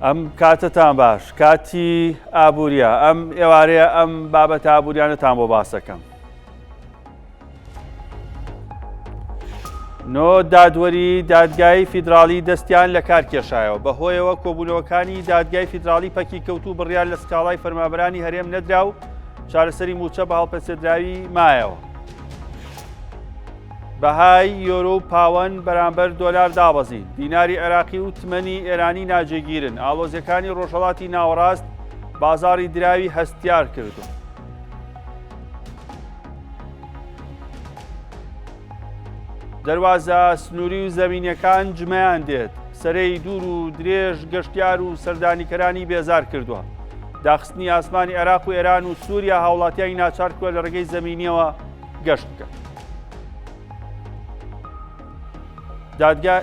ئەم کاتتان باش کاتی ئابوووریە ئەم ئێوارەیە ئەم بابەتە ئابووریانەتان بۆ باسەکەم. نۆ دادوەری دادگای فیدراڵی دەستیان لە کار کێشایەوە بەهۆیەوە کۆبوونەوەکانی دادگای فیدراڵی پەکی کەوتو بڕیار لە سکاڵای فەرمانبەرانی هەرێم نەدرا و چارەسەری موچە بە هەڵپەسێدراوی مایەوە. بەهای یۆرۆ و پاوەند بەرامبەر دۆلار دابەزین. دیناری عێراقی و تمەنی ئێرانی ناجێگیرن. ئاڵۆزیەکانی ڕۆژهەڵاتی ناوەڕاست بازاڕی دراوی هەستیار کردو. دەواازە سنووری و زەمینیەکان جمەیان دێت. سەرەی دوور و درێژ گەشتیار و سەردانیکەرانی بێزار کردووە. داخستنی ئاسمانی عێراق و ئێران و سووریا هاوڵاتیانی ناچار کردووە لە ڕێگەی زەمینیەوە گەشت بکەن. دادگای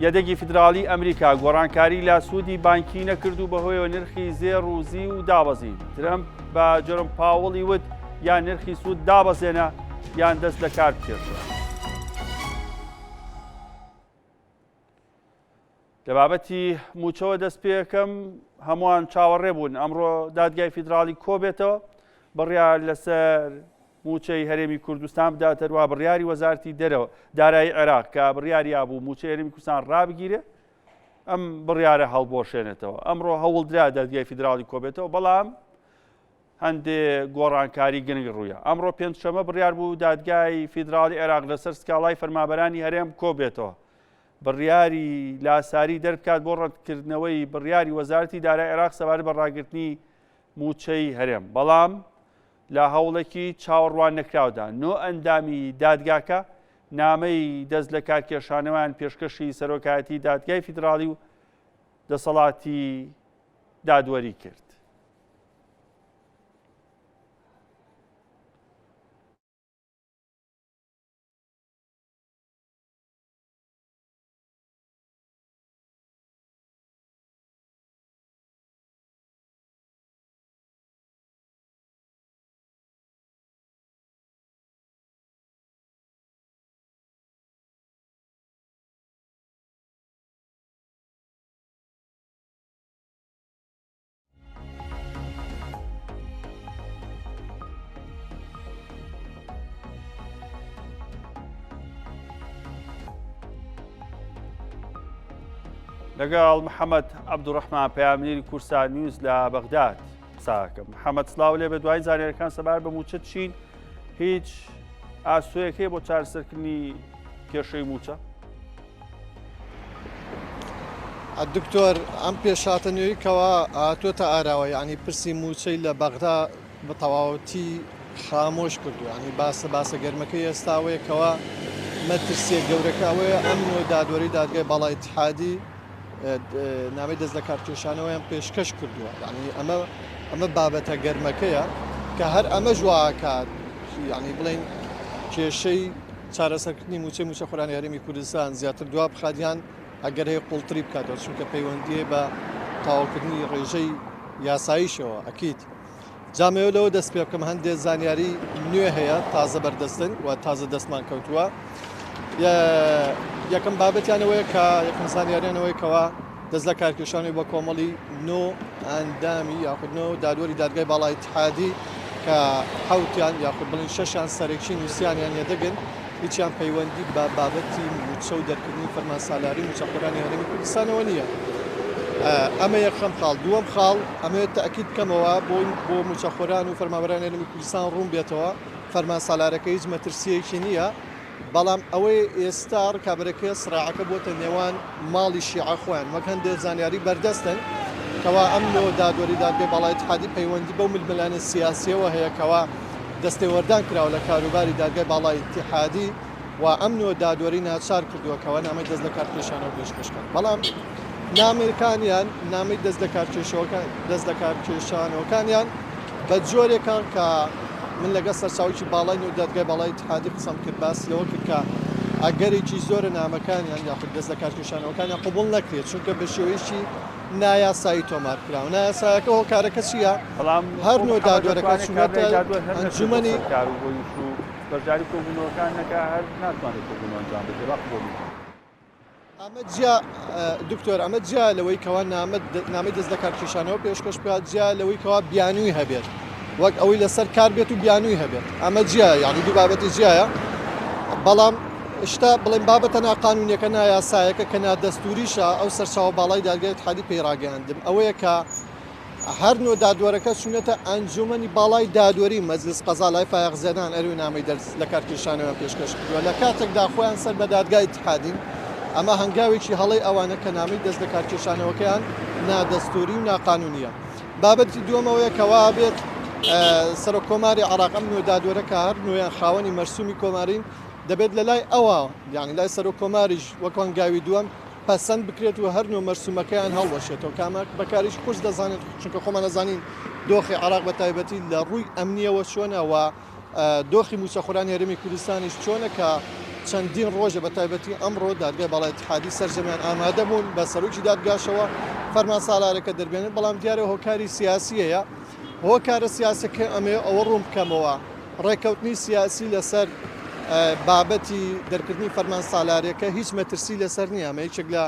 یەدەگی فیدراڵی ئەمریکا گۆڕانکاری لە سوودی بانکی نەکردو بەهۆیەوە نرخی زێڕ و زی و دابەزین. ترەمپ بە جۆرم پاوەڵی وت یان نرخی سوود دابەزێنە یان دەست لە کار بکێشە. لە بابەتی موچەوە دەست پێەکەم هەمووان چاوەڕێ بوون ئەمڕۆ دادگای فیدراڵی کۆبێتەوە بڕیار لەسەر موچەی هەرێمی کوردستان بدات هەروە بڕیاری وەزارەتی دەرەوە دارایی عێراق کە بڕیاری بوو موچەی هەرێمی کوردستان ڕابگیرێ ئەم بڕیارە هەڵبۆشێنێتەوە. ئەمڕۆ هەوڵدرا دادگای فیدراڵی کۆبێتەوە بەڵام هەندێک گۆڕانکاری گرنگ ڕوویە. ئەمڕۆ پێنجشەمە بڕیار بوو دادگای فیدراڵی عێراق لەسەر سکاڵای فەرمانبەرانی هەرێم کۆبێتەوە بڕیاری لاساری دەربکات بۆ ڕەتکردنەوەی بڕیاری وەزارەتی دارایی عێراق سەبارەت بە ڕاگررتنی موچەی هەرێم. بەڵام لە هەوڵێکی چاوەڕوان نەکراودا نۆ ئەندامی دادگاکە نامەی دەست لە کارکێشانەوەیان پێشکەشی سەرۆکایەتی دادگای فیدراڵی و دەسەڵاتی دادوەری کرد. لەگەڵ محەممەد عەبدوڕەحمان پەیامنێری کورسان نیوز لە بەغداد قساکەم. محەممەد سڵاو لێ بە دوای زانیاریەکان سەبارەت بە موچە چین هیچ ئاسوەیەکەی بۆ چارەسەرکردنی کێشەی موچە؟ دکتۆر ئەم پێشاتە نوێیکەوە هاتوۆتە ئاراوە یعنی پرسی موچەی لە بەغدا بە تەواوەتی خامۆش کردو ینی باسە گەرمەکەی ئێستاوەیەکەوە مەترسیە گەورەکەوەیە ئەم دادوەری دادگای باڵای ئیتحادی نامی دەست لە کارکێشانەوەیان پێشکەش کردووە. ینی ئەمە بابەتە گەرمەکەیە کە هەر ئەمە ژواکات ینی بڵین کێشەی چارەسەرکردنی موچە خۆرانی هەرێمی کوردستان زیاتر دوا بخادیان ئەگەر هەیە قوڵتری بکاتەوە چونکە پەیوەندیە بە تاواکردنی ڕێژەی یاساییشەوە ئەکیت. جامەوە لەوە دەست پێ بکەم هەندێک زانیاری نوێ هەیە تازە بەردەستن و تازە دەستمان کەوتووە. یەکەم بابەتیانەوەی کە یەکەم زانیاریانەوەی کەەوە دەست لە کارکێشانی بە کۆمەڵی نۆ ئەندامی یاخودنەوە دادوەری دادگای باڵای ئیتحادی کە حوتیان یاخود بڵین شەشیان سەرێکی نووسیانیان یەدەگن هیچیان پەیوەندی بە بابەتی موچە و دەرکردنی فەرمانسالاری موچەخۆرانی هەرێمی کوردستانەوە نییە. ئەمە یەکەم خاڵ. دووەم خاڵ ئەمەوێت تەئەکید بکەمەوە بۆ موچەخۆران و فەرمانبەرانی هەرێمی کوردستان ڕوون بێتەوە فەرمانسالارەکە هیچ مەترسیەکی نییە. بەڵام ئەوەی ئێستا ڕکابەرەکە سراعەکە بۆتە نێوان ماڵی شیعە خۆیان وەک هەندێک زانیاری بەردەستن کەوا ئەم نۆ دادوەری دادگای باڵای ئیتحادی پەیوەندی بەو ململانە سیاسیەوە هەیە کەوا دەستێوەردان کراوە لە کاروباری دادگای باڵای ئیتحادی و ئەم نۆ دادوەری ناچار کردووەکەوە نامەی دەست لە کارکێشانەوە پێشکەشکەن. بەڵام نامەکانیان نامی دەست لە کارکێشانەوەکانیان بە جۆرێکان کە من لەگە سەرچاوکی باڵای نۆ دادگای باڵای ئیتحادی قسەم کرد باسی لەوە کرد کە ئەگەرێکی زۆرە نامەکانیان یاخود دەست لە کارکێشانەوەکانیان قبوڵ نەکرێت چونکە بە شێوەیەکی نایاسایی تۆمارکراوە. نایاسایەکە هۆ کارەکە چییە؟ هەر نۆ دادوەرەکە چونەتە ئەنجومەنی بەرجاری کۆبوونەوەکان نەکە هەر ناتوانێت کۆبوونەوە ئەنجام بدرێت. ئەمە جیا دکتۆر ئەمە جیا لەوەی کەوا نامەی دەست لە کارکێشانەوە پێشکەش بکات جیا لەوەی کەوا بیانووی هەبێت وەک ئەوەی لەسەر کار بێت و بیانووی هەبێت ئەمە جیا یعنی دوو بابەتی جیایە بەڵام شتا بڵێن بابەتە ناقانونیەکە نایاسایەکە کە نادەستوریشە ئەو سەرچاوە باڵای دادگای اتحادی پێڕاگەیاندم ئەوەیە کە هەر نوع دادوەرەکە چونەتە ئەنجومەنی باڵای دادوەری مەجلس قەزا لای فایەقزێدان ئەروی نامەی دەرس لە کارکێشانەوە پێشکەش کردووە لە کاتێکدا خۆیان سەر بە دادگای اتحادین ئەمە هەنگاوێکی هەڵەی ئەوانە کە نامەی دەست لە کارکێشانەوەکەیان نادەستوری و ناقانونیە بابەتی دووەمەوەیە کەوا بێت سەرۆک کۆماری عێراق ئەم نوع دادوەرەکە هەر نوێیان خاوەنی مەرسومی کۆمارین دەبێت لە لای ئەوە یعنی لای سەرۆک کۆماریش وەک هەنگاوی دووەم پەسەند بکرێت و هەر نوع مەرسومەکەیان هەڵوەشێتەوە کامە بەکاریش خۆش دەزانێت چونکە خۆمان نەزانین دۆخی عێراق بە تایبەتی لە ڕووی ئەمنیەوە چۆنەوە دۆخی موچەخۆرانی هەرێمی کوردستانیش چۆنە کە چەندین ڕۆژە بە تایبەتی ئەمڕۆ دادگای باڵای اتحادی سەرجەمیان ئامادە بوون بە سەرۆکی دادگاشەوە فەرمان سالارەکە دەربێنێت بەڵام دیارە هۆکاری سیاسیەیە هۆکارە سیاسەکە ئەمێ ئەوە ڕوون بکەمەوە ڕێکەوتنی سیاسی لەسەر بابەتی دەرکردنی فەرمان سالارەکە هیچ مەترسی لەسەر نییە ئەمە هیچێک لە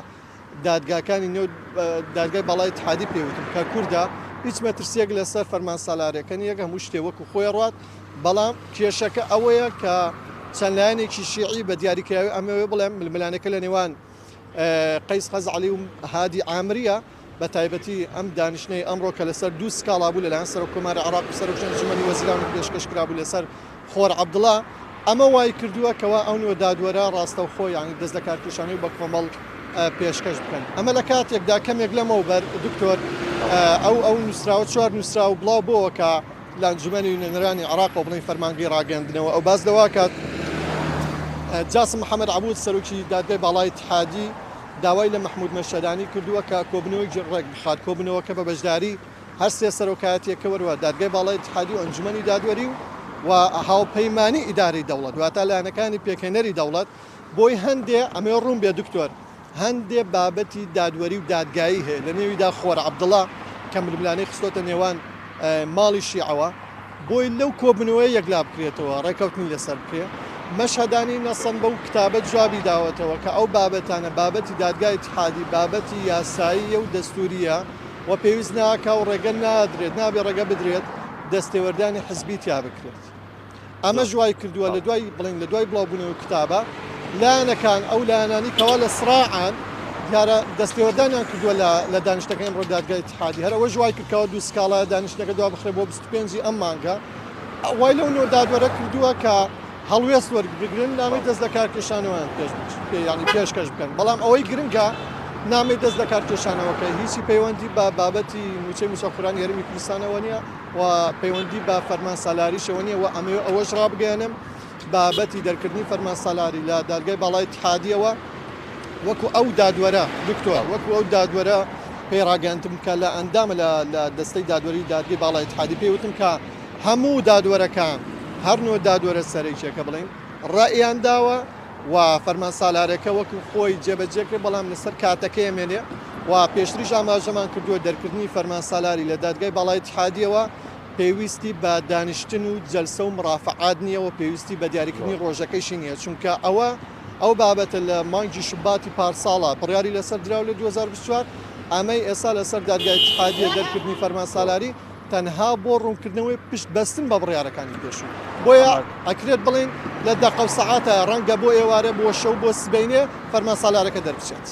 دادگاکانی نێو دادگای باڵای اتحادی پێوتم کە کووردا هیچ مەترسیەک لەسەر فەرمان سالارەکە نیە هەموو شتێ وەکو خۆی ڕات بەڵام کێشەکە ئەوەیە کە چەند لایەنێکی شیعی بە دیاریکراوی ئەمەوێ بڵێم ململانەکە لە نێوان قەیس خەزعەلی و هادی عامریە بە تایبەتی ئەم دانیشتنەی ئەمڕۆ کە لەسەر دوو سکاڵا بوو لەلایەن سەرۆک کۆماری عێراق و سەرۆک ئەنجومەنی وەزیران و پێشکەش کرابوو لەسەر خۆر عەبدوڵڵا ئەمە وای کردووە کەوا ئەو نوع دادوەرە ڕاستەوخۆ یعنی دەست لە کارکێشانەی بە کۆمەڵ پێشکەش بکەن ئەمە لە کاتێکدا کەمێک لەمەوبەر دکتۆر ئەو نووسراوە چوار نووسرا و بڵاو بۆەوە کە لە ئەنجومەنی نوێنەرانی عێراق و بڵین فەرمانگەی ڕاگەاندنەوە ئەو باز لەوا کات جاسم محەممەد عەبود سەرۆکی دادگای باڵای اتحادی داوای لە محمود مەشەدانی کردووە کە کۆبنەوەی ڕێک بخات کۆبنەوەکە بە بەشداری هەر سێ سەرۆکایەتیەکە وەروە دادگای باڵای اتحادی و ئەنجومەنی دادوەری و هاوپەیمانی ئیداری دەوڵەت واتە لایەنەکانی پێکەنەری دەوڵەت بۆی هەندێ ئەمێ ڕوون بێ دکتۆر هەندێ بابەتی دادوەری و دادگایی هەیە لە نێویدا خۆر عەبدوڵڵا کە ململانەی خستۆتە نێوان ماڵی شیعەوە بۆی لەو کۆبنەوەی یەکلا بکرێتەوە ڕێکەوتنی لەسەر بکرێ مەشهدانی نەسەن بەو کتابە جوابی داوەتەوە کە ئەو بابەتانە بابەتی دادگای اتحادی بابەتی یاساییە و دەستوریە و پێویست ناکە و ڕێگە نادرێت نابێ ڕێگە بدرێت دەستێوەردانی حزبی تیا بکرێت ئەمە ژوای کردووە لە دوای بڵین لە دوای بڵاوبوونەوە کتابە لایەنەکان ئەو لایەنانی کەوا لە سراعان دیارە دەستێوەردانیان کردووە لە دانیشتەکان ڕۆ دادگای اتحادی هەر ئەوە ژوای کردکەوە دوو سکاڵە دانیشتەکە دوا بخرێ بۆ 25 ئەم مانگە وای لەو نوع دادوەرە کردووە کە هەڵوێست وەربگرن نامی دەست لە کارکێشانەوەیان ینی پێشکەش بکەن بەڵام ئەوەی گرنگە نامی دەست لە کارکێشانەوەکە هیچی پەیوەندی بە بابەتی موچەی موچەخۆرانی هەرێمی کوردستانەوە نییە و پەیوەندی بە فەرمان سالاریشەوە نییە و ئەوەش ڕابگەێنم بابەتی دەرکردنی فەرمان سالاری لە دادگای باڵای اتحادیەوە وەکو ئەو دادوەرە دکتۆر وەکو ئەو دادوەرە پێڕاگەاندم کە لە ئەندامە لە دەستەی دادوەری دادگای باڵای اتحادی پێوتم کە هەموو دادوەرەکان هەر نوع دادوەرە سەرێکیەکە بڵین ڕائیان داوە و فەرمان سالارەکە وەکو خۆی جێبەجێکرد بەڵام لەسەر کاتەکە ئەمێنێ و پێشتریش ئاماژەمان کردووە دەرکردنی فەرمان سالاری لە دادگای باڵای اتحادیەوە پێویستی بە دانیشتن و جەلسە و مرافعات نییە و پێویستی بە دیاریکردنی ڕۆژەکەیشی نییە چونکە ئەو بابەتە لە مانگی شوباتی پارساڵە بڕیاری لەسەر دراو لە 2024 ئەمەی ئێستا لەسەر دادگای اتحادیە دەرکردنی فەرمان سالاری تەنها بۆ ڕوونکردنەوەی پشت بەستن بە بڕیارەکانی پێشوو بۆیە ئەکرێت بڵین لە دەقە و سەعاتە ڕەنگە بۆ ئێوارە بۆ شەو بۆ سبەینێ فەرمان سالارەکە دەربچێت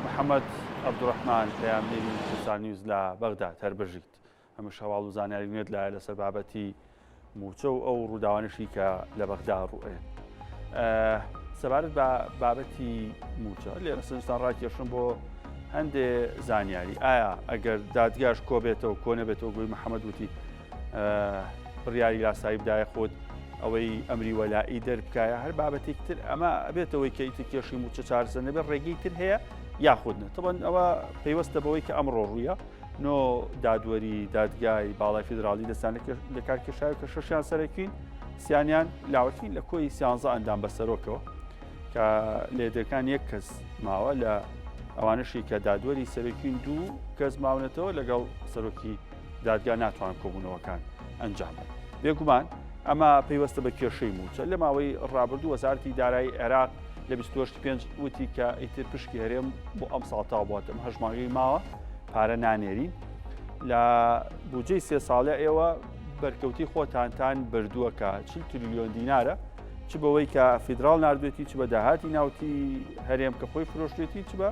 محەممەد عەبدوڕەحمان پەیامبەری کوردستان نیوز لە بەغداد هەربژیت هەموو هەواڵ و زانیاری نوێت لایە لەسەر بابەتی موچە و ئەو ڕووداوانشی کە لە بەغدا ڕوئێن سەبارەت بە بابەتی موچە لێرە سەرنجستان ڕاکێشم بۆ هەندێ زانیاری ئایا ئەگەر دادگاش کۆبێتەوە کۆنەبێتەوە گوی محەممەد وتی بڕیاری یاسایی بدایە خۆت ئەوەی ئەمری وەلایی دەربکایە هەر بابەتێکتر ئەمە ئەبێتەوەی کە ئیتر کێشی موچە چارەسەر نەبێت ڕێگەی تر هەیە یاخودنە تەبەن ئەوە پێیوەستە بەوەی کە ئەمڕۆ ڕوویە نۆ دادوەری دادگای باڵای فیدرالی دەستان لە کارکێشاوی کە شەشیان سەرەکوین سیانیان لاوەکین لە کۆی سیانزە ئەندام بەسەرۆکەوە کە لێدەکان یەک کەس ماوە لە ئەوانشی کە دادوەری سەرۆکین دوو کەس ماونەتەوە لەگەڵ سەرۆکی دادگا ناتوان کۆبوونەوەکان ئەنجام بێگومان ئەمە پێیوەستە بە کێشەی موچە لە ماوەی ڕابردوو وەزارەتی دارایی عێراق لە 25 وتی کە ئیتر پشکی هەرێم بۆ ئەم ساڵتا بواتم هەژماگەی ماوە پارە نانێری لە بودجەی 3 ساڵە ئێوە بەرکەوتی خۆتانتان بردووە کە 40 تریلیۆن دینارە چ بەوەی کە فیدراڵ نردوێتی چ بە داهاتی ناوتی هەرێم کە خۆی فرۆشتێتی چ بە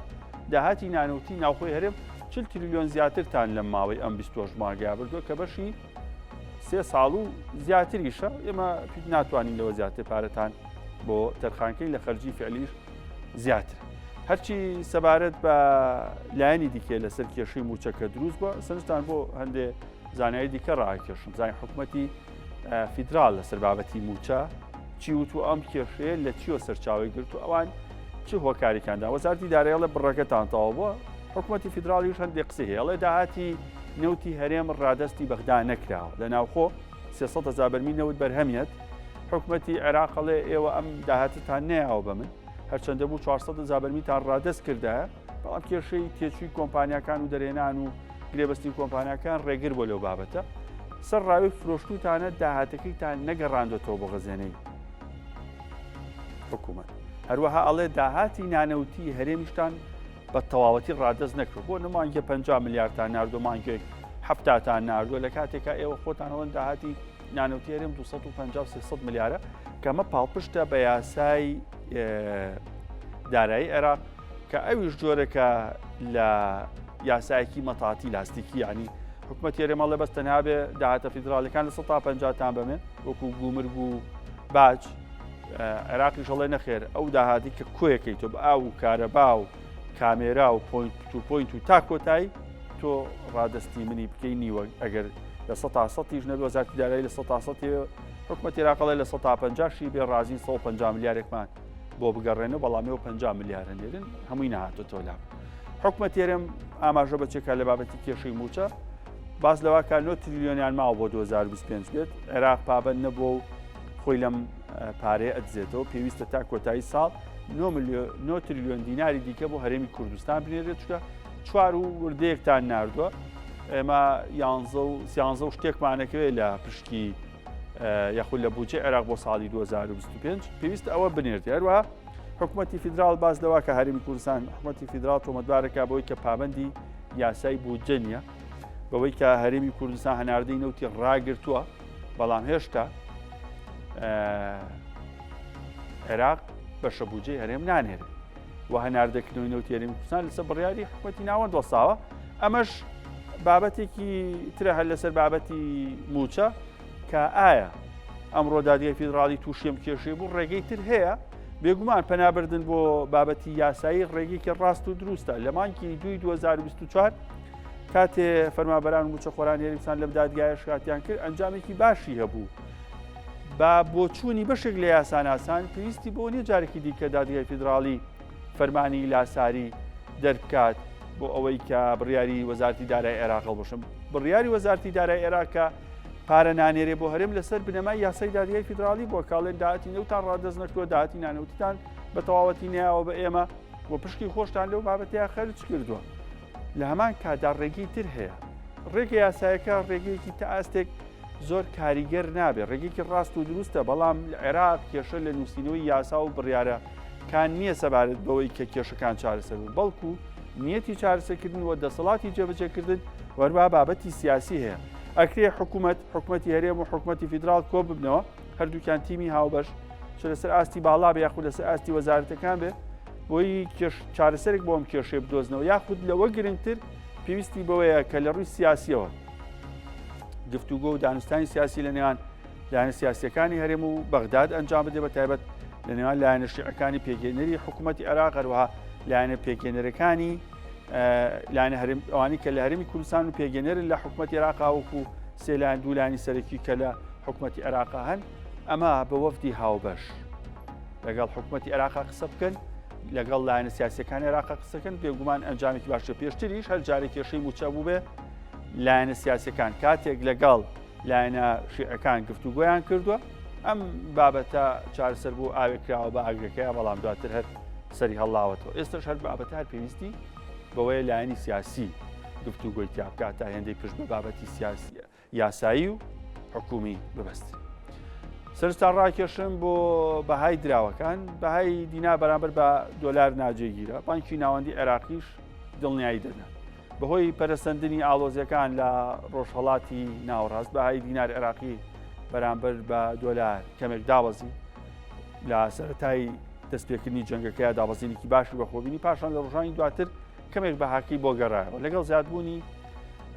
داهاتی نانوتی ناوخۆی هەرێم 40 تریلیۆن زیاترتان لەم ماوەی ئەم 20 ژمارگیا بردووە کە بەشی 3 ساڵ و زیاتریشە ئێمە پێ ناتوانین لەوە زیاتر پارەتان بۆ تەرخانکەی لە خەرجی فعلیش زیاتر هەرچی سەبارەت بە لایەنی دیکە لەسەر کێشەی موچەکە دروست بووە سەرنجتان بۆ هەندێ زانایی دیکە ڕاکێشم زای حکوومەتی فیدراڵ لەسەر بابەتی موچە چی وتو ئەم کێشەیە لە چیوە سەرچاوی گرت و ئەوان چ هۆکاریکاندا وەزارەتی داراییەڵە بڕەکەتان تەواو بووە حکوومەتی فیدراڵیش هەندێک قسە هەیە ئەڵێ داهاتی نەوتی هەرێم ڕادستی بەغدا نەکراوە لە ناوخۆ 300,000 بەرمیل نەوت بەرهەمیەت حکوومەتی عێراقڵێ ئێوە ئەم داهاتتان نەیاوە بە من هەرچەندە بوو 400,000 بەرمیلتان ڕادست کردایە بەڵام کێشەی تێچووی کۆمپانیاکان و دەرێنان و گرێبەستی کۆمپانیاکان ڕێگر بۆ لەو بابەتە سەر ڕاوی فرۆشتوتانە داهاتەکەیتان نەگەڕاندۆتەوە بۆ غەزێنەی حکوومەت هەروەها ئەڵێ داهاتی نانەوتی هەرێمیشتان بە تەواوەتی ڕادست نەکرد بۆ نمانگە 50 میلیاردتان ناردۆ مانگەی هەفتاتان ناردووە لە کاتێکا ئێوە خۆتان ئەوەن داهاتی نانەوتی هەرێم 250-300 میلیارە کەمە پاڵپشتە بە یاسای دارایی عێراق کە ئەویش جۆرەکە لە یاسایەکی مەتاتی لاستیکی ینی حکوومەت هێرێمەڵێ بەس تەنها بێ داهاتە فیدراڵەکان لە 150تان بەمێن وەکو گومرگ و باج عێراقی شەڵێ نەخێر ئەو داهاتی کە کۆیەکەی تۆ بە ئاو و کارەبا و کامێرا و پۆینت و تا کۆتایی تۆ ڕادستی منی بکەی نیوە ئەگەر لە 100 نەبێ وەزارەتی دارایی لە 100 حکوومەت عێراقڵێ لە 150 بێ ڕازین 150 میلیارێکمان بۆ بگەڕێنەوە بەڵامیەوە 50 میلیارە نێرن هەمووی نەهاتۆ لام حکوومەت هێرێم ئاماژە بچێکە لە بابەتی کێشەی موچە باس لەوا کار 9 تریلیۆنیان ماوە بۆ 2025 بێت عێراق پابەند نەبووە و خۆی لەم پارەیە ئەدزێتەوە پێویستە تا کۆتایی ساڵ 9 تریلیۆن دیناری دیکە بۆ هەرێمی کوردستان بنێرێت چکە 4 وردەیەکتان ناردووە ئێمە 11 و شتێکمانەکەوێت لە پشکی یاخود لە بودجێ عێراق بۆ ساڵی 2025 پێویستە ئەوە بنێرێت هەروەها حکوومەتی فیدراڵ باز لەوە کە هەرێمی کوردستان حکوومەتی فیدراڵ تۆمەتبارەکە بەوەی کە پابەندی یاسای بودجە نیە بەوەی کە هەرێمی کوردستان هەناردەی نەوتی ڕاگرتووە بەڵام هێشتا عێراق بەشە بودجەی هەرێم نانێرێت و هەناردەکردنەوەی نەوتی هەرێمی کوردستان لەسەر بڕیاری حکوومەتی ناوەند وەساوە ئەمەش بابەتێکی ترە هەر لەسەر بابەتی موچە کە ئایا ئەمڕۆ دادگای فیدراڵی تووشێم کێشەی بوو ڕێگەی تر هەیە بێگومان پەنابردن بۆ بابەتی یاسایی ڕێگەیەکی ڕاست و دروستە لە مانگی 2024 کاتێ فەرمانبەران و موچە خۆرانی هەرێمیستان لەم دادگایە شکاتیان کرد ئەنجامێکی باشی هەبوو با بۆچوونی بەشێک لە یاساناسان پێویستی بۆ نیە جارێکی دیکە دادگای فیدراڵی فەرمانی لاساری دەربکات بۆ ئەوەی کە بڕیاری وەزارەتی دارایی عێراق هەڵبەشن بڕیاری وەزارەتی دارایی عێراقە پارە نانێرێ بۆ هەرێم لەسەر بنەمای یاسای دادگای فیدراڵی بۆ کاڵێن داهاتی نەوتان ڕادەست نەکردووە داهاتی نانەوتیتان بە تەواوەتی نەیاوە بە ئێمە بۆ پشکی خۆشتان لەو بابەتەیە خەرج کردووە لە هەمان کادا ڕێگەی تر هەیە ڕێگە یاسایەکە ڕێگەیەکی تا ئاستێک زۆر کاریگەر نابێت ڕێگەیەکی ڕاست و دروستە بەڵام عێراق کێشە لە نووسینەوەی یاسا و بڕیارەکان نییە سەبارەت بەوەی کە کێشەکان چارەسەر بوو بەڵکو نیەتی چارەسەرکردن و دەسەڵاتی جێبەجێکردن وەربا بابەتی سیاسی هەیە ئەکرێ حکوومەتی هەرێم و حکوومەتی فیدراڵ کۆ ببنەوە هەردووکیان تیمی هاوبەش چ لەسەر ئاستی باڵا بێ یاخود لەسەر ئاستی وەزارەتەکان بێ بۆی چارەسەرێک بۆم کێشێ بدۆزنەوە یاخود لەوە گرنگتر پێویستی بەوەیە کە لە ڕووی سیاسیەوە گفتوگۆ و دانوستانی سیاسی لە نێوان لایەنە سیاسیەکانی هەرێم و بەغداد ئەنجام بدێ بە تایبەت لە نێوان لایەنە شیعەکانی پێگەێنەری حکوومەتی عێراق هەروەها لایەنە پێگەێنەرەکانی لایەنە ئەوانی کە لە هەرێمی کوردستان و پێگەێنەرن لە حکوومەتی عێراق وەکو سێ لایەن دوو لایەنی سەرەکی کە لە حکوومەتی عێراق هەن ئەمە بە وەفدی هاوبەش لەگەڵ حکوومەتی عێراق قسە بکەن لەگەڵ لایەنە سیاسیەکانی عێراق قسەکەن بێگومان ئەنجامێکی باشتر پێشتریش هەر جارێک کێشەی موچە بوو بێ لایەنە سیاسیەکان کاتێک لەگەڵ لایەنە شیعەکان گفتوگۆیان کردووە ئەم بابەتە چارەسەر بوو ئاوێکراوە بە ئاگرەکەیە بەڵام دواتر هەر سەری هەڵاوەتەوە ئێستش هەر بابەتە هەر پێویستی بەوەی لایەنی سیاسی گفتوگۆی تیابکات تا هێندەی پشت بە بابەتی یاسایی و حکومی ببەست سەرنجتان ڕاکێشم بۆ بەهای دراوەکان بەهای دینا بەرامبەر بە دۆلار ناجێگیرە بانکی ناوەندی عێراقیش دڵنیایی دەدەن بەهۆی پەرەسەندنی ئاڵۆزیەکان لە ڕۆژهەڵاتی ناوەڕاست بەهای دینار عێراقی بەرامبەر بە دۆلار کەمێک دابەزی لە سەرەتای دەستپێکردنی جەنگەکەی دابەزینێکی باشی بەخۆبینی پاشان لە ڕۆژانی دواتر کەمێک بەهاکی بۆ گەڕایەوە لەگەڵ زیادبوونی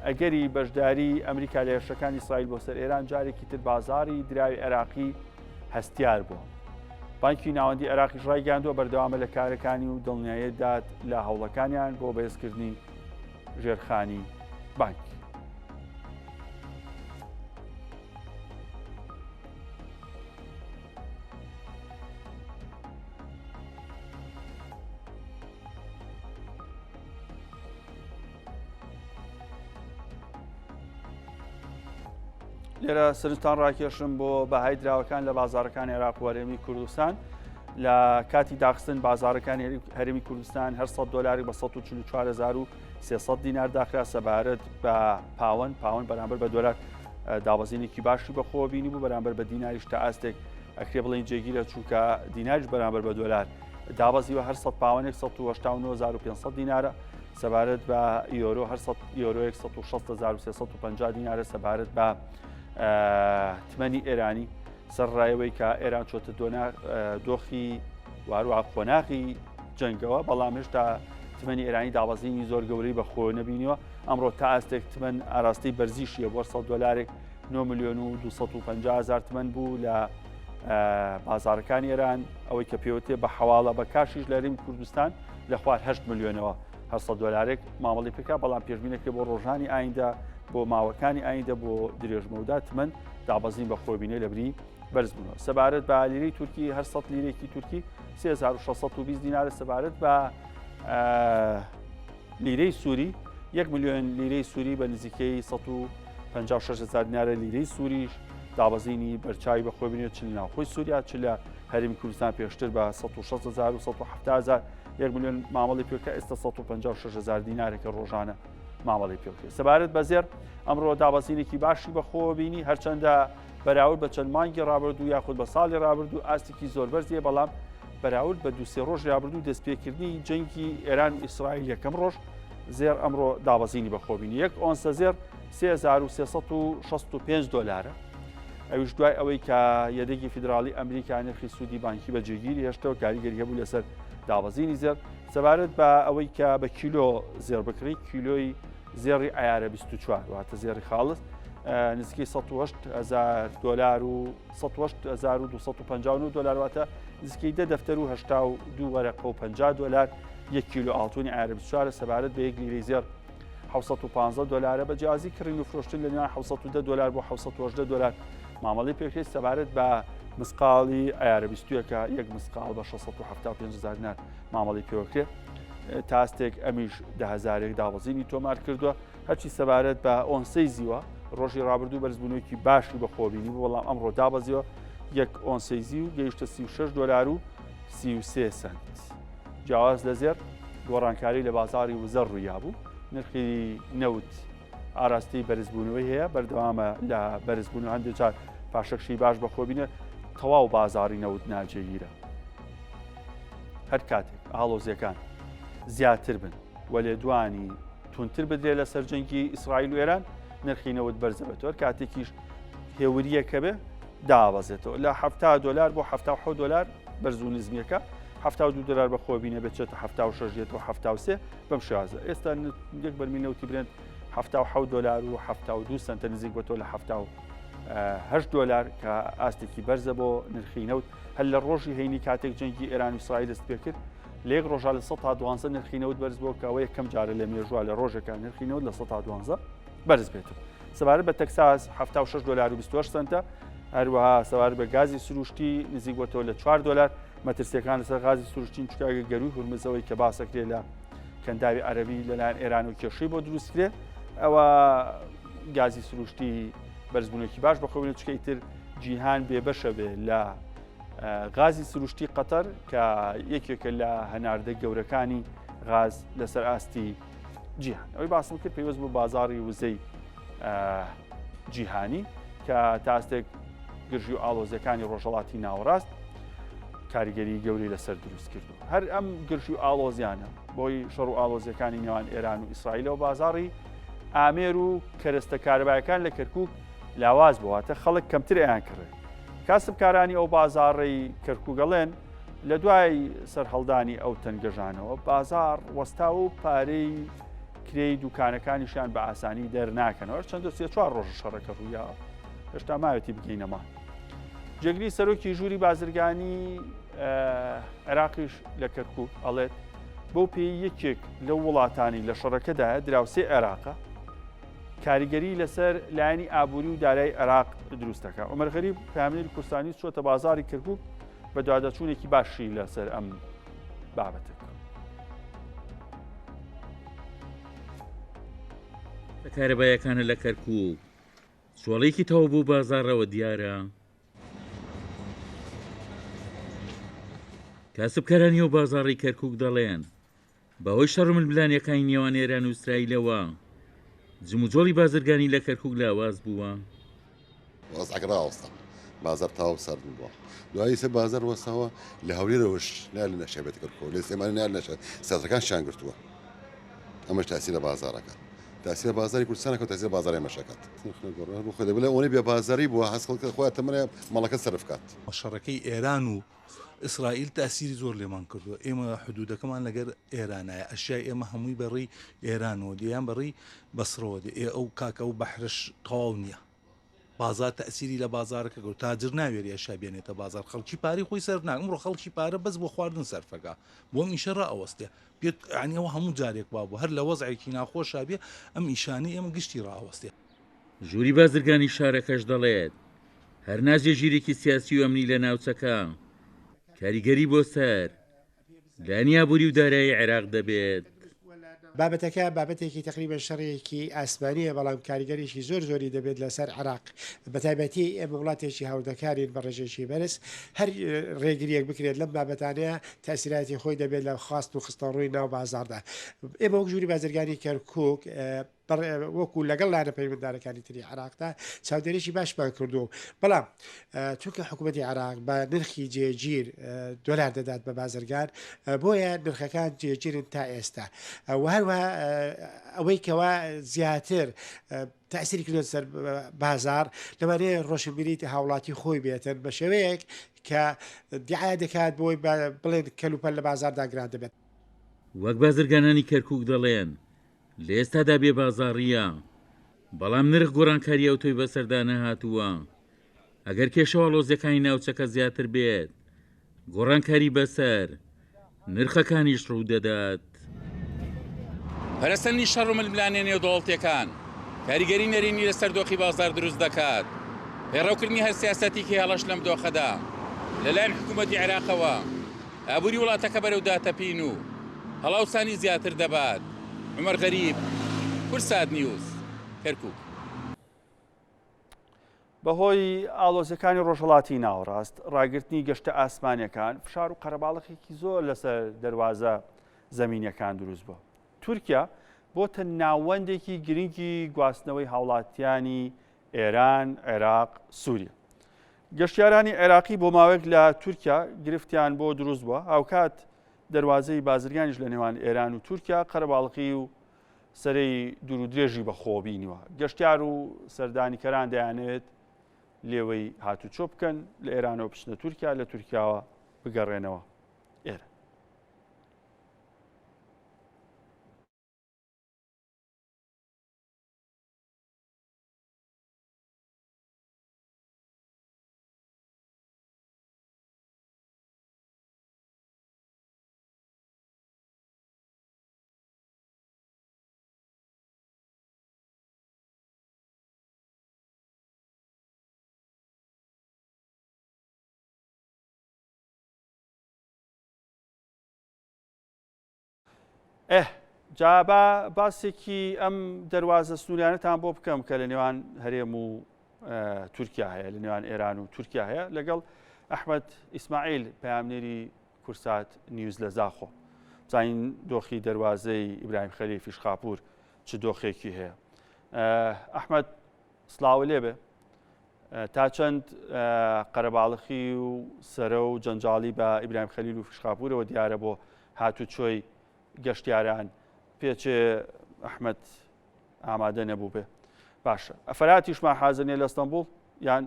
ئەگەری بەشداری ئەمریکا لە هێرشەکانی ئیسرائیل بۆ سەر ئێران جارێکی تر بازاری دراوی عێراقی هەستیار بووە. بانکی ناوەندی عێراقیش ڕایگەاندووە بەردەوامە لە کارەکانی و دڵنیاییت دات لە هەوڵەکانیان بۆ بەهێزکردنی ژێرخانی بانک. لێرە سەرنجتان ڕاکێشم بۆ بەهای دراوەکان لە بازارەکانی عێراق و هەرێمی کوردستان لە کاتی داخستن بازارەکانی هەرێمی کوردستان هەر $100 بە 144,300 دینار داخرا سەبارەت بە پاوەند بەرامبەر بە دۆلار دابەزینێکی باشی بەخۆوە بینی بوو بەرامبەر بە دیناریش تا ئاستێک ئەکرێ بڵێن جێگیرە چووکە دیناریش بەرامبەر بە دۆلار دابەزیوە هەر 100 پاوەندێک 189,500 دینارە سەبارەت بە ئیۆرۆ هەر 100 ئیۆرۆیەک 160,350 دینارە سەبارەت بە تمەنی ئێرانی سەرڕایەوەی کە ئێران چۆتە دۆخی وارووا قۆناغی جەنگەوە بەڵام هێشتا تمەنی ئێرانی دابەزینی زۆر گەورەی بەخۆ نەبینیوە ئەمڕۆ تا ئاستێک تمەن ئاراستەی بەرزیشیە بۆ $100 9,250,000 تمەن بوو لە بازارەکانی ئێران ئەوەی کە پێوتێ بە حواڵە بە کاشیش لە هەرێمی کوردستان لە خوار 8 ملیۆنەوە $700 مامەڵی پێکا بەڵام پێشبینێکی بۆ ڕۆژانی ئایندا بۆ ماوەکانی ئایندا بۆ درێژمەودا تمەن دابەزین بە خۆبینێ لە بری بەرز بوونەوە سەبارەت بە لیرەی تورکی هەر 100 لیرێکی تورکی 3620 دینارە سەبارەت بە لیرەی سووری 1 ملیۆن لیرەی سووری بە نزیکەی 156,000 دینارە لیرەی سووریش دابەزینی بەرچاوی بە خۆبینێت چ لە ناوخۆی سووریا چ لە هەرێمی کوردستان پێشتر بە 160,000 و 170,000 1 ملیۆن مامەڵی پێکە ئێستا 156,000 دینارێکە ڕۆژانە مامەڵی پێوکرێت سەبارەت بە زێر ئەمڕۆ دابەزینێکی باشی بەخۆوە بینی هەرچەندە بەراورد بە چەند مانگی ڕابردوو یاخود بە ساڵی ڕابردوو ئاستێکی زۆر بەرزیە بەڵام بەراورد بە 2-3 ڕۆژ ڕابردوو دەستپێکردنی جەنگی ئێران و ئیسرائیل یەکەم ڕۆژ زێر ئەمڕۆ دابەزینی بەخۆبینی 1 ئۆنسە زێر $3,365 ئەویش دوای ئەوەی کە یەدەگی فیدراڵی ئەمریکا نرخی سوودی بانکی بە جێگیری هێشتەوە کاریگەری هەبوو لەسەر دابەزینی زێر سەبارەت بە ئەوەی کە بە کیلۆ زێر بکڕی کیلۆی زێڕی ئایارە 24 واتە زێری خاڵس نزیکەی $108,000 و $18259 واتە نزیکەی دەفتەر و $82 وەرەقە و $50 1 کیلۆ ئاڵتوونی ئایارە 24 سەبارەت بە 1 لیرەی زێر $715 بە جیازی کڕین و فرۆشتن لە نێوان $710 بۆ $718 مامەڵی پێکرێت سەبارەت بە مسقاڵی ئایارە 21کە 1 مسقال بە 675,000 دینار مامەڵی پێوەکرێت تاستێک ئەمیش 10,000 دابەزینی تۆمار کردووە هەرچی سەبارەت بە ئۆنسەی زیوە ڕۆژی ڕابردوو بەرزبوونەوەیکی باشی بەخۆبینی بوو بەڵام ئەمڕۆ دابەزیەوە 1 ئۆنسەی زی و گەیشتە $36.33 جیاواز لە زێر گۆڕانکاری لە بازاری وزەر ڕوویا بوو نرخی نەوت ئاراستی بەرزبوونەوەی هەیە بەردەوامە لە بەرزبوون و هەندێک جار پاشەکشی باش بەخۆبینە تەواو بازاری نەوت ناجێگیرە هەر کاتێک ئاڵۆزیەکان زیاتر بن و لێدوانی تونتر بدرێت لە سەرجەنگی ئیسرائیل و ئێران نرخی نەوت بەرزە بێتەوە کاتێکیش هێوریەکە بێ دابەزێتەوە لە $70 بۆ $77 بەرز و نزمیەکە $72 بەخۆبینە بێتێتە 76 و 73 بەم شازە ئێستا یەک بەرمی نەوتی برێن $77 و 72 سنتە نزیک بەتۆ لە $78 کە ئاستێکی بەرزە بۆ نرخی نەوت هەل لە ڕۆژی هەینی کاتێک جەنگی ئێران و ئیسرائیل دەست پێ کرد لە یەک ڕۆژە لە 112 نرخی نەوت بەرز بۆ کەوە یەکەم جارە لە مێژووە لە ڕۆژێکە نرخی نەوت لە 112 بەرز بێتەوە سەبارەت بە تەکساس $76.28 هەروەها سەبارەت بە گازی سروشتی نزیک بۆتەوە لە $4 مەترسیەکان لەسەر غازی سروشتین چکاگە گەروی هورمزەوەی کە باسەکرێت لە کەنداوی عەرەبی لەلایەن ئێران و کێشەی بۆ دروستکرێت ئەوە گازی سروشتی بەرزبوونێکی باش بەخۆبینێت چکەی تر جیهان بێبەشە بێ لە غازی سروشتی قەتەر کە یەکێکە لە هەناردە گەورەکانی غاز لەسەر ئاستی جیهان ئەوەی باسم کرد پێویست بۆ بازاری وزەی جیهانی کە تاستێک گرژی و ئاڵۆزیەکانی ڕۆژهەڵاتی ناوەڕاست کاریگەری گەورەی لەسەر دروست کردو. هەر ئەم گرژی و ئاڵۆزیانە بۆی شەڕ و ئاڵۆزیەکانی نێوان ئێران و ئیسرائیلەوە بازاڕی ئامێر و کەرەستە کارەبایەکان لە کەرکووک لاواز بوواتە خەڵک کەمتر ئەیان کڕێ. کاسبکارانی ئەو بازاڕی کەرکووگەڵێن لە دوای سەرهەڵدانی ئەو تەنگەژانەوە بازار وەستا و پارەی کرێی دوکانەکانیشیان بە ئاسانی دەرناکەنەوە چەندە سێ چوار ڕۆژ شەڕەکە ڕوویا هێشتا ماوەتی بگەینەما. جێگری سەرۆکی ژووری بازرگانی عێراقیش لە کەرکووک ئەڵێت بۆ پێی یەکێک لەو وڵاتانی لە شەڕەکەدایە دراوسێ عێراقە کاریگەری لەسەر لایەنی ئابووری و دارایی عێراق دروستەکە. عومەر غەریب پامێری کوردستانی چۆتە بازاری کەرکووک بە دوادەچوونێکی باشی لەسەر ئەم بابەتە. کارەبایەکانە لە کەرکووک سوڵەیەکی تەواو بوو بازاڕەوە دیارە کاسبکارانی و بازاڕی کەرکووک دەڵێن بەهۆی شەڕ و ململانیەکانی نێوان ئێران و ئیسرائیلەوە جموجۆڵی بازرگانی لە کەرکووک لاواز بووە. وەزعەکە ڕاوەستە بازار تاو سەر بووە دوایی سێ بازار وەستاوە لە هەولێرەوەش نال لە نەشێبێت کەرکووک لە سێمانی نال نەشێت سەرەکان شان گرتووە ئەمەش تاسیرە بازارەکە تاسیرە بازاری کوردستانەکە و تاسیرە بازاری مەشەکەت بۆ خۆ دەبڵێ ئەوەی بێ بازاری بووە هەسخەڵکە خۆیان تەمەنە مەڵەکە سەرف کات. شەڕەکەی ئێران و ئیسرائیل تاسیری زۆر لێمان کردووە ئێمە حدودەکەمان لەگەر ئێرانایە ئەشیای ئێمە هەمووی بەڕی ئێرانەوە دییان بەڕی بەسرەوە ئەو کاکە و بەحرش تەواو نییە بازار تەسیری لە بازارەکە گەوت تاجر ناوێری ئەشیا بێنێتە بازار خەڵکی پاری خۆی سەر ناک ئەمڕۆ خەڵکی پارە بەس بۆ خواردن سەرفەکە بۆ ئیشە ڕائەوەستێ پێت عنیەوە هەموو جارێک بابوو هەر لە وەزعێکی ناخۆشا بێ ئەم ئیشانەی ئێمە گشتی ڕائەوەستێ. ژووری بازرگانی شارەکەش دەڵێت هەر ناجێ ژیرێکی سیاسی و ئەمنی لە ناوچەکە کاریگەری بۆ سەر لانی ئابووری و دارایی عێراق دەبێت. بابەتەکە بابەتێکی تقریبا شەڕێکی ئاسمانیە بەڵام کاریگەریشی زۆر زۆری دەبێت لەسەر عێراق بە تایبەتی ئێمە وڵاتێکی هەودەکارین بە ڕێژێکی بەرز هەر ڕێگریەک بکرێت لەم بابەتانەیە تاسیراتی خۆی دەبێت لە خواست و خستەڕووی ناو بازاردا. ئێمە وەک ژووری بازرگانی کەرکووک وەکو لەگەڵ لایەنە پەیوەنددارەکانی تری عێراقدا چاودێریشی باشمان کردو بەڵام چونکە حکوومەتی عێراق بە نرخی جێگیر دۆلار دەدات بە بازرگان بۆیە نرخەکان جێگیرن تا ئێستا و هەروە ئەوەی کەوا زیاتر تأسیری کردوێت سەر بازار لەوانەیە ڕۆشنبیریتی هاوڵاتی خۆی بێتن بە شێوەیەک کە دیعاە دەکات بۆی بڵێن کەلوپەل لە بازاردا گران دەبێت. وەک بازرگانانی کەرکووک دەڵێن لە ئێستادا بێ بازاڕیە بەڵام نرخ گۆڕانکاری ئەوتۆی بەسەردانە هاتووە ئەگەر کێشەوە ئاڵۆزیەکانی ناوچەکە زیاتر بێت گۆڕانکاری بەسەر نرخەکانیش ڕوو دەدات. پەرەسەندنی شەڕ و ململانێ نێودەوڵەتیەکان کاریگەری نەرێنی لەسەر دۆخی بازار دروست دەکات پێڕەوکردنی هەر سیاسەتێکی هێڵەش لەم دۆخەدا لەلایەن حکوومەتی عێراقەوە ئابووری وڵاتەکە بەرەو داتەپین و هەڵاوسانی زیاتر دەبات. عومەر غەریب کورسات نیوز کەرکووک. بەهۆی ئاڵۆزیەکانی ڕۆژهەڵاتی ناوەڕاست ڕاگررتنی گەشتە ئاسمانیەکان فشار و قەرەباڵقێکی زۆر لەسەر دەواازە زەمینیەکان دروست بووە. تورکیا بۆتە ناوەندێکی گرنگی گواستنەوەی هاوڵاتیانی ئێران، عێراق، سووریا. گەشتیارانی عێراقی بۆ ماوەیەک لە تورکیا گرفتیان بۆ دروست بووە هاوکات دەواازەی بازرگانیش لە نێوان ئێران و تورکیا قەرەباڵقی و سەرەی دوور و درێژی بەخۆبینیوە. گەشتیار و سەردانیکەران دەیانێت لێوەی هاتوچۆ بکەن لە ئێرانەوە بچنە تورکیا لە تورکیاوە بگەڕێنەوە ئێرە. جا باسێکی ئەم دەواازە سنووریانەتان بۆ بکەم کە لە نێوان هەرێم و تورکیا هەیە لە نێوان ئێران و تورکیا هەیە لەگەڵ ئەحمەد ئیسماعیل پەیامنێری کورسات نیوز لە زاخۆ زانین دۆخی دەواازەی ئیبراهیم خەلیفی شقاپور چ دۆخێکی هەیە. ئەحمەد سڵاو لێبێ تا چەند قەرەباڵخی و سەرە و جەنجاڵی بە ئیبراهیم خەلیل و فشقاپورەوە دیارە بۆ هاتوچۆی گەشتیاران پێچێ ئەحمەد ئامادە نەبوو بێ. باشە ئەفراتیشمان حازنێ لە ئەستەمبوڵ یان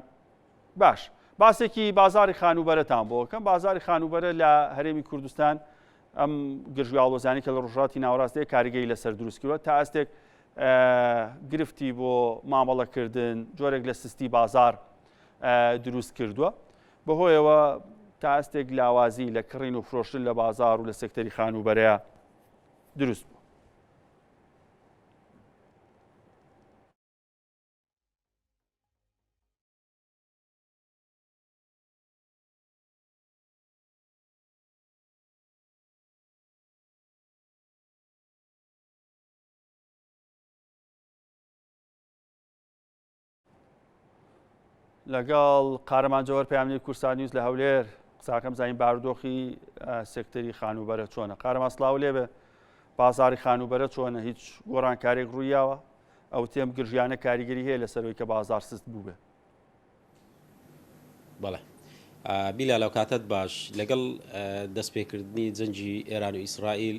باش باسێکی بازاری خانوبەرەتان بۆ کەم بازاری خانوبەرە لە هەرێمی کوردستان ئەم گرژگاڵۆزانی کە لە ڕۆژهاتی ناوەڕاستەیە کاریگەری لەسەر دروستکردوە تا ئەستێک گرفتی بۆ مامەڵەکردن جۆرێک لە سستی بازار دروست کردووە بەهۆیەوە تا ئەستێک لاوازی لە کڕین و فرۆشتن لە بازار و لە سێکتەری خانوبەرەیە دروست بوو. لەگەڵ قارەمانجەوەر پامنی کورسان نیوز لە هەولێر قساکەم زانین بارودۆخی سێکتەری خانوبەرە چۆنە. قارەمان سڵاو لێبێ بازاری خانوبەرە چۆنە هیچ گۆڕانکارێک ڕوویاوە ئەو تێم گرژیانە کاریگەری هەیە لەسەرەوەی کە بازار سست بوو بێ. بەڵێ بیلا لەو کاتت باش لەگەڵ دەستپێکردنی جەنجی ئێران و ئیسرائیل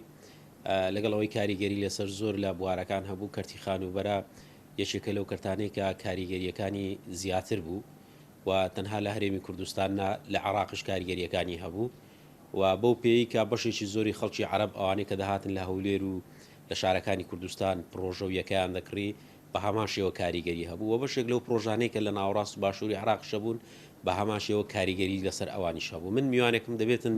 لەگەڵ ئەوەی کاریگەری لەسەر زۆر لە بوارەکان هەبوو کەرتی خانوبەرە یەکێکە لەو کەرتانەی کە کاریگەریەکانی زیاتر بوو و تەنها لە هەرێمی کوردستاننا لە عێراقش کاریگەریەکانی هەبوو و بەو پێی کە بەشێکی زۆری خەڵکی عەرەب ئەوانەی کە دەهاتن لە هەولێر و لە شارەکانی کوردستان پرۆژە و یەکەیان دەکڕی بە هەمان شێوە کاریگەری هەبوو و بەشێک لەو پرۆژانەی کە لە ناوەڕاست و باشووری عێراقش بوون بە هەمان شێوە کاریگەری لەسەر ئەوانیش هەبوو. من میوانێکم دەبێتن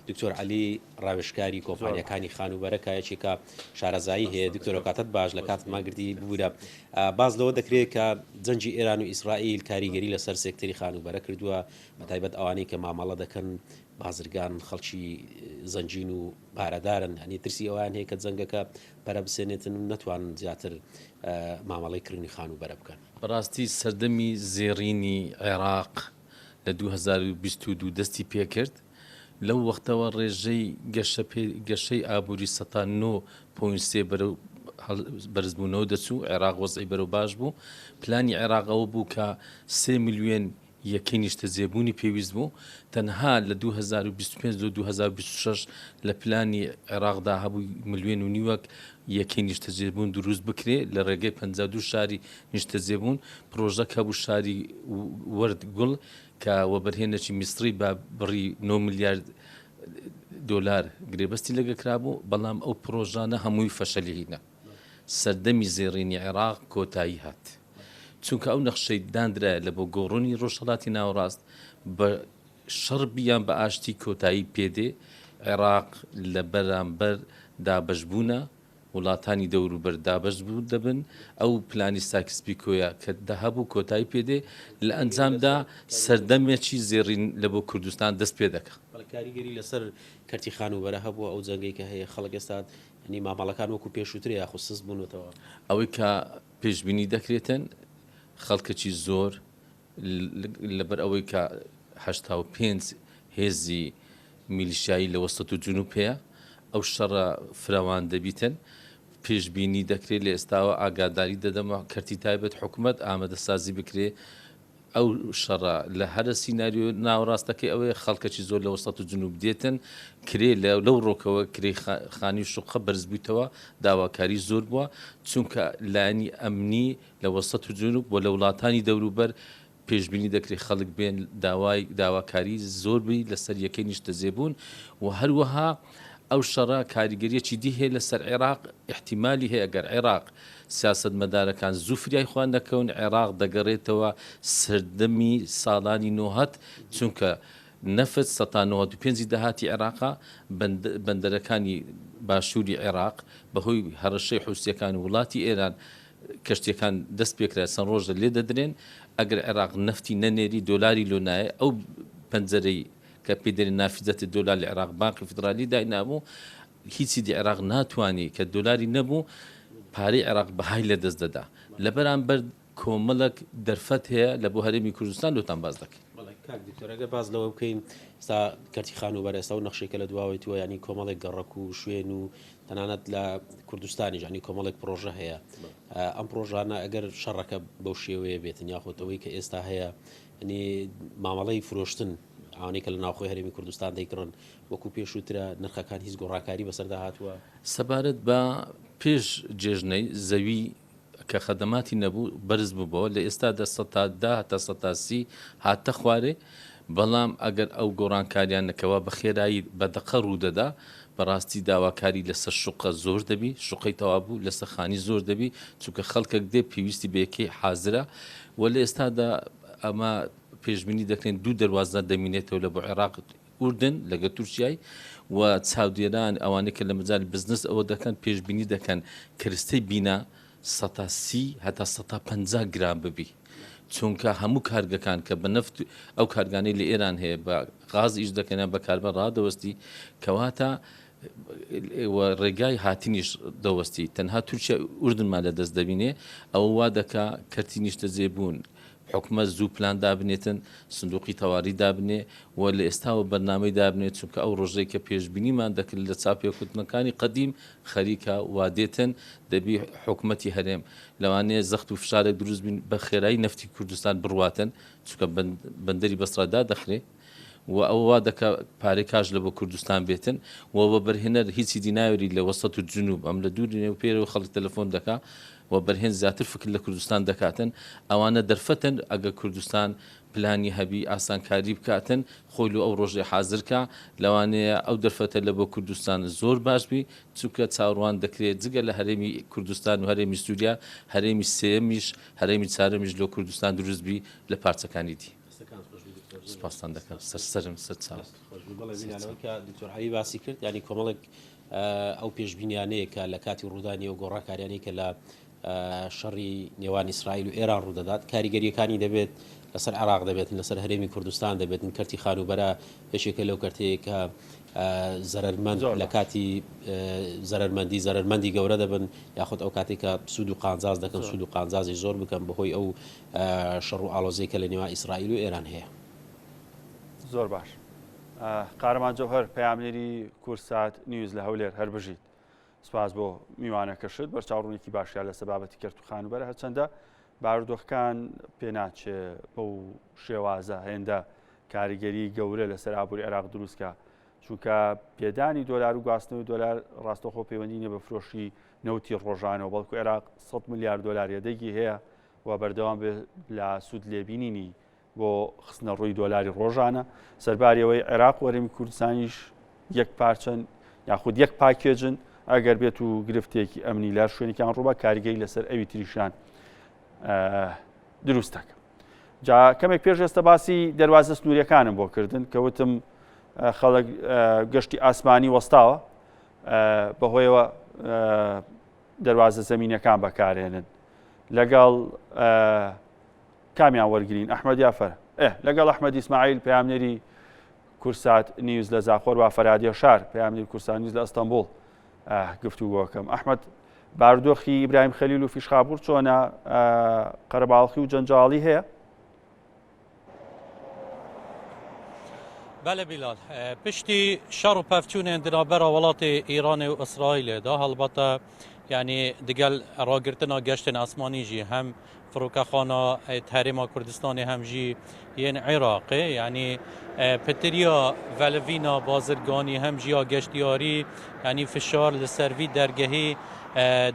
دکتۆر عەلی ڕاوێژکاری کۆمپانیەکانی خانوبەرە کایەکێکە شارەزایی هەیە. دکتۆر کاتت باش لە کات ماگردی ببوورە باز لەوە دەکرێت کە جەنجی ئێران و ئیسرائیل کاریگەری لەسەر سێکتەری خانوبەرە کردووە بەتایبەت ئەوانەی کە مامەڵە دەکەن بازرگان خەڵکی زەنجین و پارەدارن هەنی ترسی ئەویان هەیە کە جەنگەکە پەرە بسێنێتن و نەتوانن زیاتر مامەڵەی کردنی خانوبەرە بکەن. بەڕاستی سەردەمی زێڕینی عێراق لە 2022 دەستی پێکرد لەو وەختەوە ڕێژەی گەشەی ئابووری 9.3 بەرەو بەرزبوونەوە دەچوو عێراق وەزعی بەرەو باش بوو. پلانی عێراقەوە بوو کە 3 میلیۆن یەکەی نیشتە جێبوونی پێویست بوو تەنها لە 2025 و 2026 لە پلانی عێراقدا هەبوو 1.5 میلیۆن یەکەی نیشتە جێبوون دروست بکرێ لە ڕێگەی 52 شاری نیشتە جێبوون. پرۆژەک هەبوو شاری وەرد گوڵ کە وەبەرهێنەی میسری بە بڕی 9 میلیارد دۆلار گرێبەستی لەگەکرابوو بەڵام ئەو پرۆژانە هەمووی فەشەلهینە. سەردەمی زێڕینی عێراق کۆتایی هات چونکە ئەو نەخشەی دانرا لە بۆ گۆڕۆنی ڕۆژهەڵاتی ناوەڕاست بە شەڕبیان بە ئاشتی کۆتایی پێدێ. عێراق لە بەرامبەر دابەشبوونە وڵاتانی دەوروبەر دابەشبوو دەبن ئەو پلانی ساکسپیکۆیە کە داهەبوو کۆتایی پێدێ لە ئەنجامدا سەردەمێکی زێڕین لە بۆ کوردستان دەست پێ دەکە. کاریگەری لەسەر کەرتی خانوبەرە هەبووە ئەو جەنگەی کە هەیە خەڵک ئێستا هەنی مامەڵەکان وەکو پێشووترێ یاخۆ سست بوونەوە ئەوەی کە پێشبینی دەکرێتن خەڵکەکی زۆر لەبەر ئەوەی کە 85 هێزی میلیشایی لە وەسەت و جنوب هەیە ئەو شەڕە فراوان دەبیتن. پێشبینی دەکرێت لە ئێستاوە ئاگاداری دەدەمە کەرتی تایبەت حکوومەت ئامادەسازی بکرێ ئەو شەڕە لە هەرە سیناریۆ ناوەڕاستەکەی ئەوەیە خەڵکەکی زۆر لە وەسەت و جنوب دێتن کرێ لەو ڕۆکەوە کرێ خانی شوقە بەرز بوویتەوە داواکاری زۆر بووە چونکە لایەنی ئەمنی لە وەسەت و جنوب بۆ لە وڵاتانی دەوروبەر پێشبینی دەکرێت خەڵک بێن داواکاری زۆربی لەسەر یەکەی نیشتە جێبوون و هەروەها ئەو شەڕە کاریگەریەکی دی هەیە لەسەر عێراق احتیمالی هەیە ئەگەر عێراق سیاست مەدارەکان زوو فریای خوان دەکەون عێراق دەگەڕێتەوە سەردەمی ساڵانی نۆهەت چونکە نەفت 1995 داهاتی عێراقا بەندەرەکانی باشووری عێراق بەهۆی هەڕەشەی حوسیەکان وڵاتی ئێران کەشتەکان دەست پێکرا چەند ڕۆژە لێ دەدرێن ئەگەر عێراق نەفتی نەنێری دۆلاری لۆنایە ئەو پەنجەرەی کە پێدەری نافزەتی دۆلار لە عێراق بانقی فدرالی داینابوو هیچی دی عێراق ناتوانانی کە دۆلاری نەبوو پارەی عێراق بەهای لە دەست دەدا لە بەرامبەر کۆمەڵک دەرفەت هەیە لە بۆ هەرێمی کوردستان لۆتان باز دەکەین. دکتۆرەگە باز لەوە بکەین ئستا کەرتی خانوبەر ئێستا و نەخشێکە لە دواوەیتوە ینی کۆمەڵێک گەڕک و شوێن و تەنانەت لە کوردستانی ینی کۆمەڵێک پرۆژە هەیە ئەم پرۆژانە ئەگەر شەڕەکە بەو شێوەیە بێتن یاخۆتەوەی کە ئێستا هەیە ینی مامەڵەی فرۆشتن ئەوانەی کە لە ناوخۆی هەرێمی کوردستان دەیکڕن وەکو پێشووترە نرخەکان هیچ گۆڕاکاری بەسەردا هاتووە سەبارەت بە پێش جێژنەی زەوی کە خەدەماتی نەبوو بەرز بووبەوە لە ئێستادا ١٠ تا ١30 هاتە خوارێ بەڵام ئەگەر ئەو گۆڕانکاریانەکەەوە بە خێرایی بەدەقە ڕوودەدا بەڕاستی داواکاری لەسەر شوقە زۆر دەبی شوقی تەوابوو لەسەر خانی زۆر دەبی چونکە خەڵکێک دێ پێویستی بەیەکەی حازرە و لە ئێستادا ئەمە پێشبینی دەکرێن 2 دەواازە دەمینێتەوە لە بۆ عێراق ئوردن لەگە تورکیای و چاودێران ئەوانەی کە لە مەجای بزنس ئەوە دەکەن پێشبینی دەکەن کەرستەی بینا 130 هەتا 150 گرام ببی چونکە هەموو کارگەکان کە بە نەفت ئەو کارگانەی لە ئێران هەیە بە غاز ئیش دەکەنە بە کاربە ڕادەوەستی کەواتە ڕێگای هاتنیش دەوەستی تەنها تورکیا ئوردنمان لە دەست دەبینێ ئەوە وا دەکا کەرتی نیشتە جێبوون حکومە زوو پلان دابنێتن سندوقی تەواری دابنێ و لە ئێستاوە بەرنامەی دابنێت چونکە ئەو ڕۆژەی کە پێشبینیمان دەکرد لە چاپێکوتنەکانی قەدیم خەریکە وادێتن دەبی حکومەتی هەرێم لەوانەیە زەخت و فشارێک دروست بین بە خێرایی نەفتی کوردستان بڕواتن چونکە بەندەری بەسڕادا دەخرێ و ئەوە دەکە پارێک کاژ لە بۆ کوردستان بێتن و بەرهێنەر هیچی دیناوری لە وەسەت و جنوب ئەم لە دوور و پێرەوە خەڵک تەلەفۆن دەکا و بەرهێن زیاتر فکر لە کوردستان دەکاتن ئەوانە دەرفەتن ئەگە کوردستان پلانی هەبی ئاسانکاری بکاتن خۆی و ئەو ڕۆژێ حازرکە لەوانەیە ئەو دەرفەتە لە بۆ کوردستان زۆر باشبی چونکە چاوەڕوان دەکرێت جگە لە هەرێمی کوردستان و هەرێمی سووریا هەرێمی سێمیش هەرێمی چارەمیش لە کوردستان دروستبی لە پارچەکانی دی سپاسان دەکەم سەرسەرم سەر چاو دکتۆر عەلی باسی کرد ینی کۆمەڵێک ئەو پێشبینیانەیە کە لە کاتی ڕوودانی و گۆڕاکاریانەی کە لە شەڕی نێوان ئیسرائیل و ئێران ڕوودەدات کاریگەریەکانی دەبێت لەسەر عێراق دەبێتن لەسەر هەرێمی کوردستان دەبێتن کەرتی خانوبەرە پێشێکە لەو کەرتەیە کە زەرمەند لە کاتی زەرمەندی گەورە دەبن یاخود ئەو کاتێک کە سوود و قانزاز دەکەن سوود و قانزازی زۆر بکەن بەهۆی ئەو شەڕ و ئاڵۆزەی کە لە نێوان ئیسرائیل و ئێران هەیە زۆر باش قارەمان جەوهەر پەیامنێری کورسات نیوز لە هەولێر هەر بژیت سپاس بۆ میوانەکەشت بەرچاوڕوونێکی باشیان لە سەبابەتی کەرت و خانوبەرە هەرچەندە بارودۆخەکان پێناچێ بەو شێوازە هێندە کاریگەری گەورە لەسەر ئابووری عێراق دروستکە چونکە پێدانی دۆلار و گواستنەوەی دۆلار ڕاستەوخۆ پەیوەندی نیە بە فرۆشی نەوتی ڕۆژانەوە بەڵکو عێراق 100 میلیارد دۆلار یەدەگی هەیە و بەردەوام لە سوود لێبینینی بۆ خستنە ڕووی دۆلاری ڕۆژانە سەرباریەوەی عێراق وەرەمی کوردستانیش یەک پارچەن یاخود یەک پاکێجن ئەگەر بێت و گرفتێکی ئەمنی لار شوێنێکیان ڕووبە کاریگەری لەسەر ئەوی تریشان دروستەکە. جا کەمێک پێش ئێستا باسی دەواازە سنووریەکانم بۆ کردن کە وتم خەڵک گەشتی ئاسمانی وەستاوە بەهۆیەوە دەواازە زەمینەکان بەکارهێنن لەگەڵ کامیان وەرگین ئەحمەد یافەر لەگەڵ ئەحمەد ئیسماعیل پەیامنێری کورسات نیوز لە زاخۆر و فەرادیە شار پەیامنێری کورسات نیوز لە ئەستەمبوڵ گفتوگۆکەم ئەحمەد بارودۆخی ئیبراهیم خەلیل و فیشخابوور چۆنە قەرەباڵخی و جەنجاڵی هەیە؟ بله بیلال پشتی شر و پفتون دنابرا ولات ایران و اسرائیل دا هەڵبەتە یعنی دگەل ڕاگرتنا گەشتن ئاسمانی جی هەم فڕۆکەخانە هەرێما کوردستانی هەمژی یەن عێراقی یعنی پتریا ڤەلڤینا بازرگانی هەمژیا گەشتیاری یعنی فشار لەسەروی دەرگەهی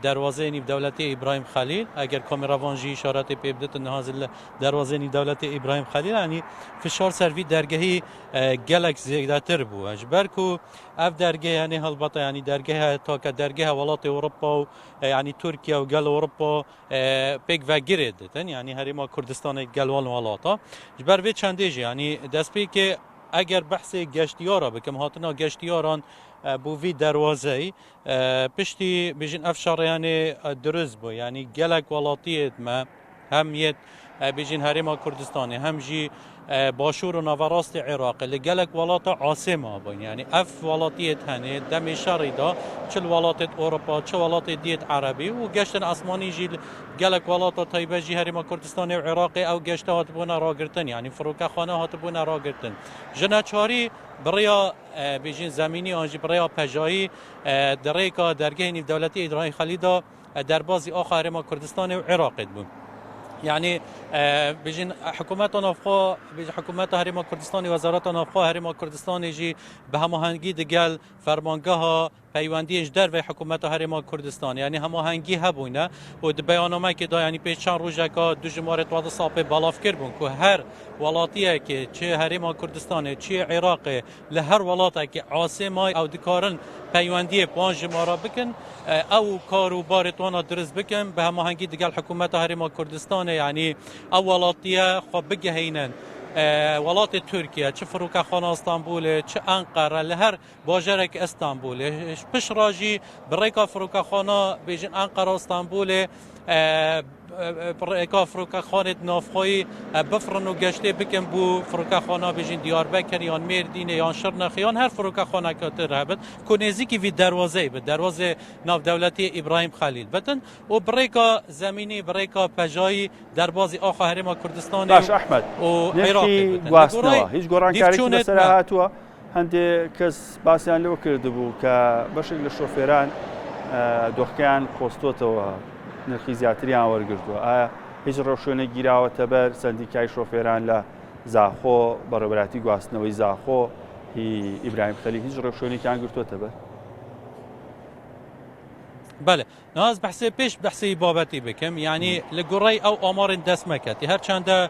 دروازه دولتی ابراهیم خلیل اگر کامراوان جی اشارات پی بدت نهازل دروازه دولتی ابراهیم خلیل یعنی فشار سروی درگاهی گلک زیادتر بو اجبر کو اف درگاه یعنی البته یعنی درگاه تا که درگاه ولات اروپا و یعنی ترکیه و گل اروپا پیک و گردن یعنی هریما کردستان گلوان ولاتا اجبر وی چندیجی یعنی دست پی که اگر بحث گشتیارا بکم هاتنا گشتیاران بووی دروازه پشتی بیشین افشار یعنی درست بو یعنی گلک ولاتیت ما هم یت بیشین هریما کردستانی هم جی باشور و ناوەڕاستی عێراق لە gelek وڵاتە عاسێما بووین یعنی ئەف وڵاتیت هەنێ دەمێ شەڕیدا چ وڵاتێت ئۆروپا چ وڵاتی دیت عربی و گەشتن ئاسمانیژی gelek وڵاتە تایبەژی هەرێما کوردستانی و عێراقی ئەو گەشتە هاتبوونە ڕاگرتن یعنی فڕۆکەخانە هاتبوونە ڕاگرتن ژنە چاری بڕیا بێژین زمینی ئاژی بڕیا پەژایی دەڕێکا دەرگەی نێودەوڵەتی ئیدرای خەلیدا دەربازی ئاخا هەرێما کوردستانی و عێراقیت بوون يعني بيجين حكومات نافخوا حكومات هرم كردستان وزارات نافخوا هرم كردستان يجي بهماهنگی دگل فرمانگاه پیوندیش در و حکومت هرم کردستان یعنی هماهنگی هبونه و بیاننامه که دا یعنی پیش چند روزه که دو جماره تواد صاحب بالاف کردن که هر ولاتی که چه هرم کردستان چه عراق له هر ولاتی که عاصمه او دکارن پیوندی پنج جماره بکن او کاروبار تونا درست بکن به هماهنگی دگل حکومت هرم کردستان یعنی او ولاتی خو بگهینن ولات ترکیه چه فروکخانه استانبول چه انقره لهر باجرک استانبول پش راجی برایکا فروکخانه بیجن انقره استانبول برایکا فروکخانه نافخوی بفرن و گشته بکن بو فروکخانه بیجن دیاربکر یا مردین یا شرنخ یا هر فروکخانه که ترهبت کنیزی که وی دروازه به دروازه ناو دولتی ابراهیم خلیل بدن و برایکا زمینی برایکا پجایی دربازی آخا هرم کردستان باش احمد و عراق گواستنەوە هیچ گۆڕانکاریی لەسەر هاتووە هەندێک کەس باسییان لەوە کردبوو کە بەشێک لە شۆفێران دۆخەکەیان کۆستۆتەوە نرخی زیاتریان وەرگرتووە ئایا هیچ ڕەوشێنە گیراوەتە بەر سندیکای شۆفێران لە زاخۆ بەڕێوەبەتی گواستنەوەی زاخۆ هی ئیبراهیم خەلیل هیچ ڕەوشێنێکیان گرتووەتە بەر بله ناز بحثی پیش بحثی بابتی بکم یعنی لگوری او آمار دست مکتی هر چند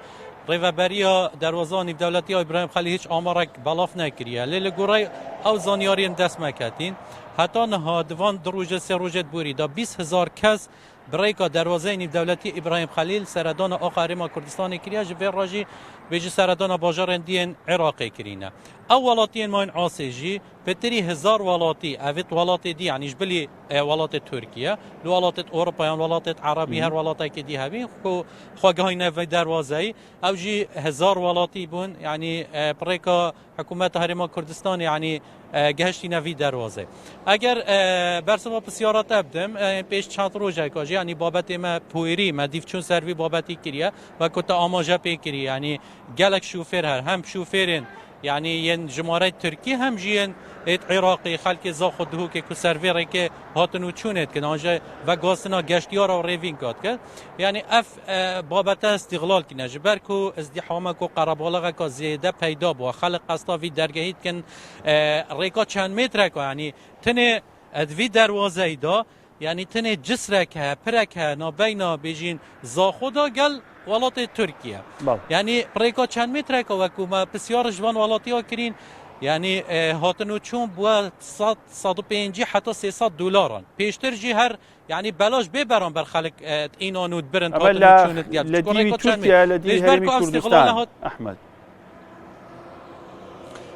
ریوبریا دروازانی دولتی ابراهیم خلیل هیچ آمارک بلاف نکریه لگوری او زانیاری دست مکتین حتی نهادوان دروج سه روجت بوری دا 20,000 کس برایکا دروازه دولتی ابراهیم خلیل سردان آخر ما کردستان کریه جبر راجی بیجی سردان باجار دین عراقی کرینه او ولاتین ما این عاصجی بتری 1000 ولاتی اوت ولاتی دی یعنی جبلی ولات ترکیه لو ولات اروپا یان ولات عربی هر ولاتی که دی هبین خو خواگاهی نو دروازه او جی 1000 ولاتی بون یعنی برایکا حکومت هرم کردستان یعنی گهشتی نوی دروازه اگر برسما بسیارات ابدم پیش چند روزه کاجی یعنی بابت ما پویری ما دیف چون سروی بابتی کریه و کتا آماجه پی کریه یعنی گلک شوفر هر هم شوفرین یعنی ین جمهوریت ترکی هم جین ات عراقی خلک زاخو دهو که سروری که هاتنو چونت که آنجا و گاستنا گشتیار و ریوین کات کرد یعنی اف بابت استقلال که نجبر کو ازدحام کو قربالغه که زیاده پیدا با خلق قصداوی درگهید کن ریکا چند متر که یعنی تنه ادوی دروازه دا یعنی تنه جسرک پرک نابینا بیجین زاخو دا گل ولات ترکیه یعنی ریکا چند متر که وکوما بسیار جوان ولاتی ها کرین یعنی هاتنو چون بوا 150 حتی 300 دلارن پیشتر جی هر یعنی بلاش ببرن بر خلق اینانود برن هاتنو چونت گل لدی ترکیه لدی هرمی کردستان احمد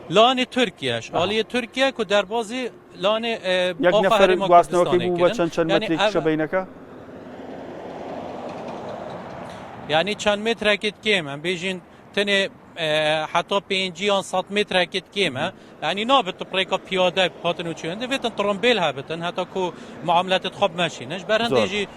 لان ترکیهش عالی ترکیه که در بازی لان یک نفر گواستنەوەکەی بوو بە چەند مترێکیشە بینەکە یعنی چند مترێکت کێمە بێژین تنێ حتی 500 مترێکت کێمە یعنی نابێت پڕێکە پیادە هاتن و چێن دەبێتن تڕۆمبیل هەبێتن هەتا کو معاملەتت خۆب مەشینەش بەرهەندێژی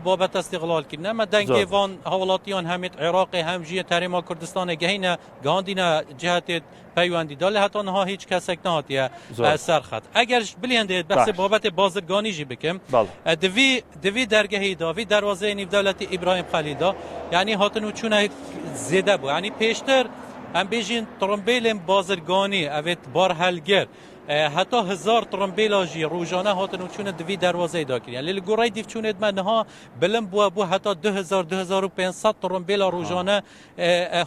بابت استقلال کردن اما دنگی وان هولاتیان همت عراق هم جیه تحریم کردستان گهینه گاندینا جهت پیوندی داله حتی نها هیچ کسک نهاتیه سرخط اگر بلینده بحث بابت بازرگانی جی بکم دوی درگهی دا وی دروازه نیو دولت ابراهیم خلیل دا یعنی هاتنو چونه زیده بو یعنی پیشتر هم بیجین ترمبیل بازرگانی اوید بار هلگر حتی 1000 ترمبیلاجی روزانه هاتنو چون دوی دروازه دا کردن لیل گورای دیف چوند منها بلم بو حتی 2500 ترمبیلا روزانه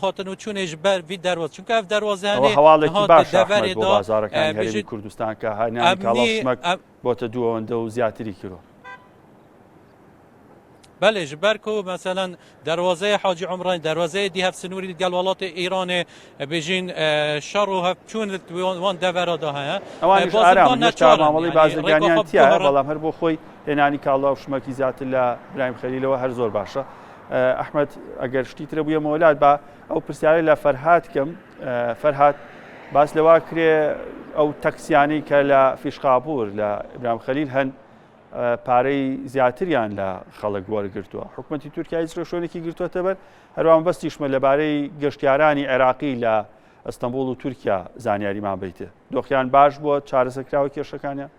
هاتنو چون جبر وی دروازه چون که اف دروازه هنی حوالی باش احمد بو بازارکان هرمی کردستان که هنی کالاشمک بوت دوونده و زیاتری کرو بله جبرکو مثلا دروازه حاجی عمران دروازه دی هفت سنوری دیگل ولات ایران بیجین شر و هفت چون وان دورا دا ها اوانش آرام نشتر معاملی بازرگانیان تیه بلام هر بو خوی هنانی کالا شمکی زیات الله ابراهیم خلیل و هر زور باشه ئەحمەد ئەگەر شتی ترە بووە مۆلات بە ئەو پرسیارەی لە فەرهاد کەم فەرهاد باس لەوا کرێ ئەو تەکسیانەی کە لە فیشقاپور لە ئیبراهیم خەلیل هەن پارەی زیاتریان لە خەڵک وەرگرتووە حکوومەتی تورکیا هیچ ڕێشۆنێکی گرتووەتە بەر هەروان بەستیشمە لەبارەی گەشتیارانی عێراقی لە ئەستەمبوڵ و تورکیا زانیاریمان بیتێ دۆخیان باش بووە چارەسەرکراوە کێشەکانیان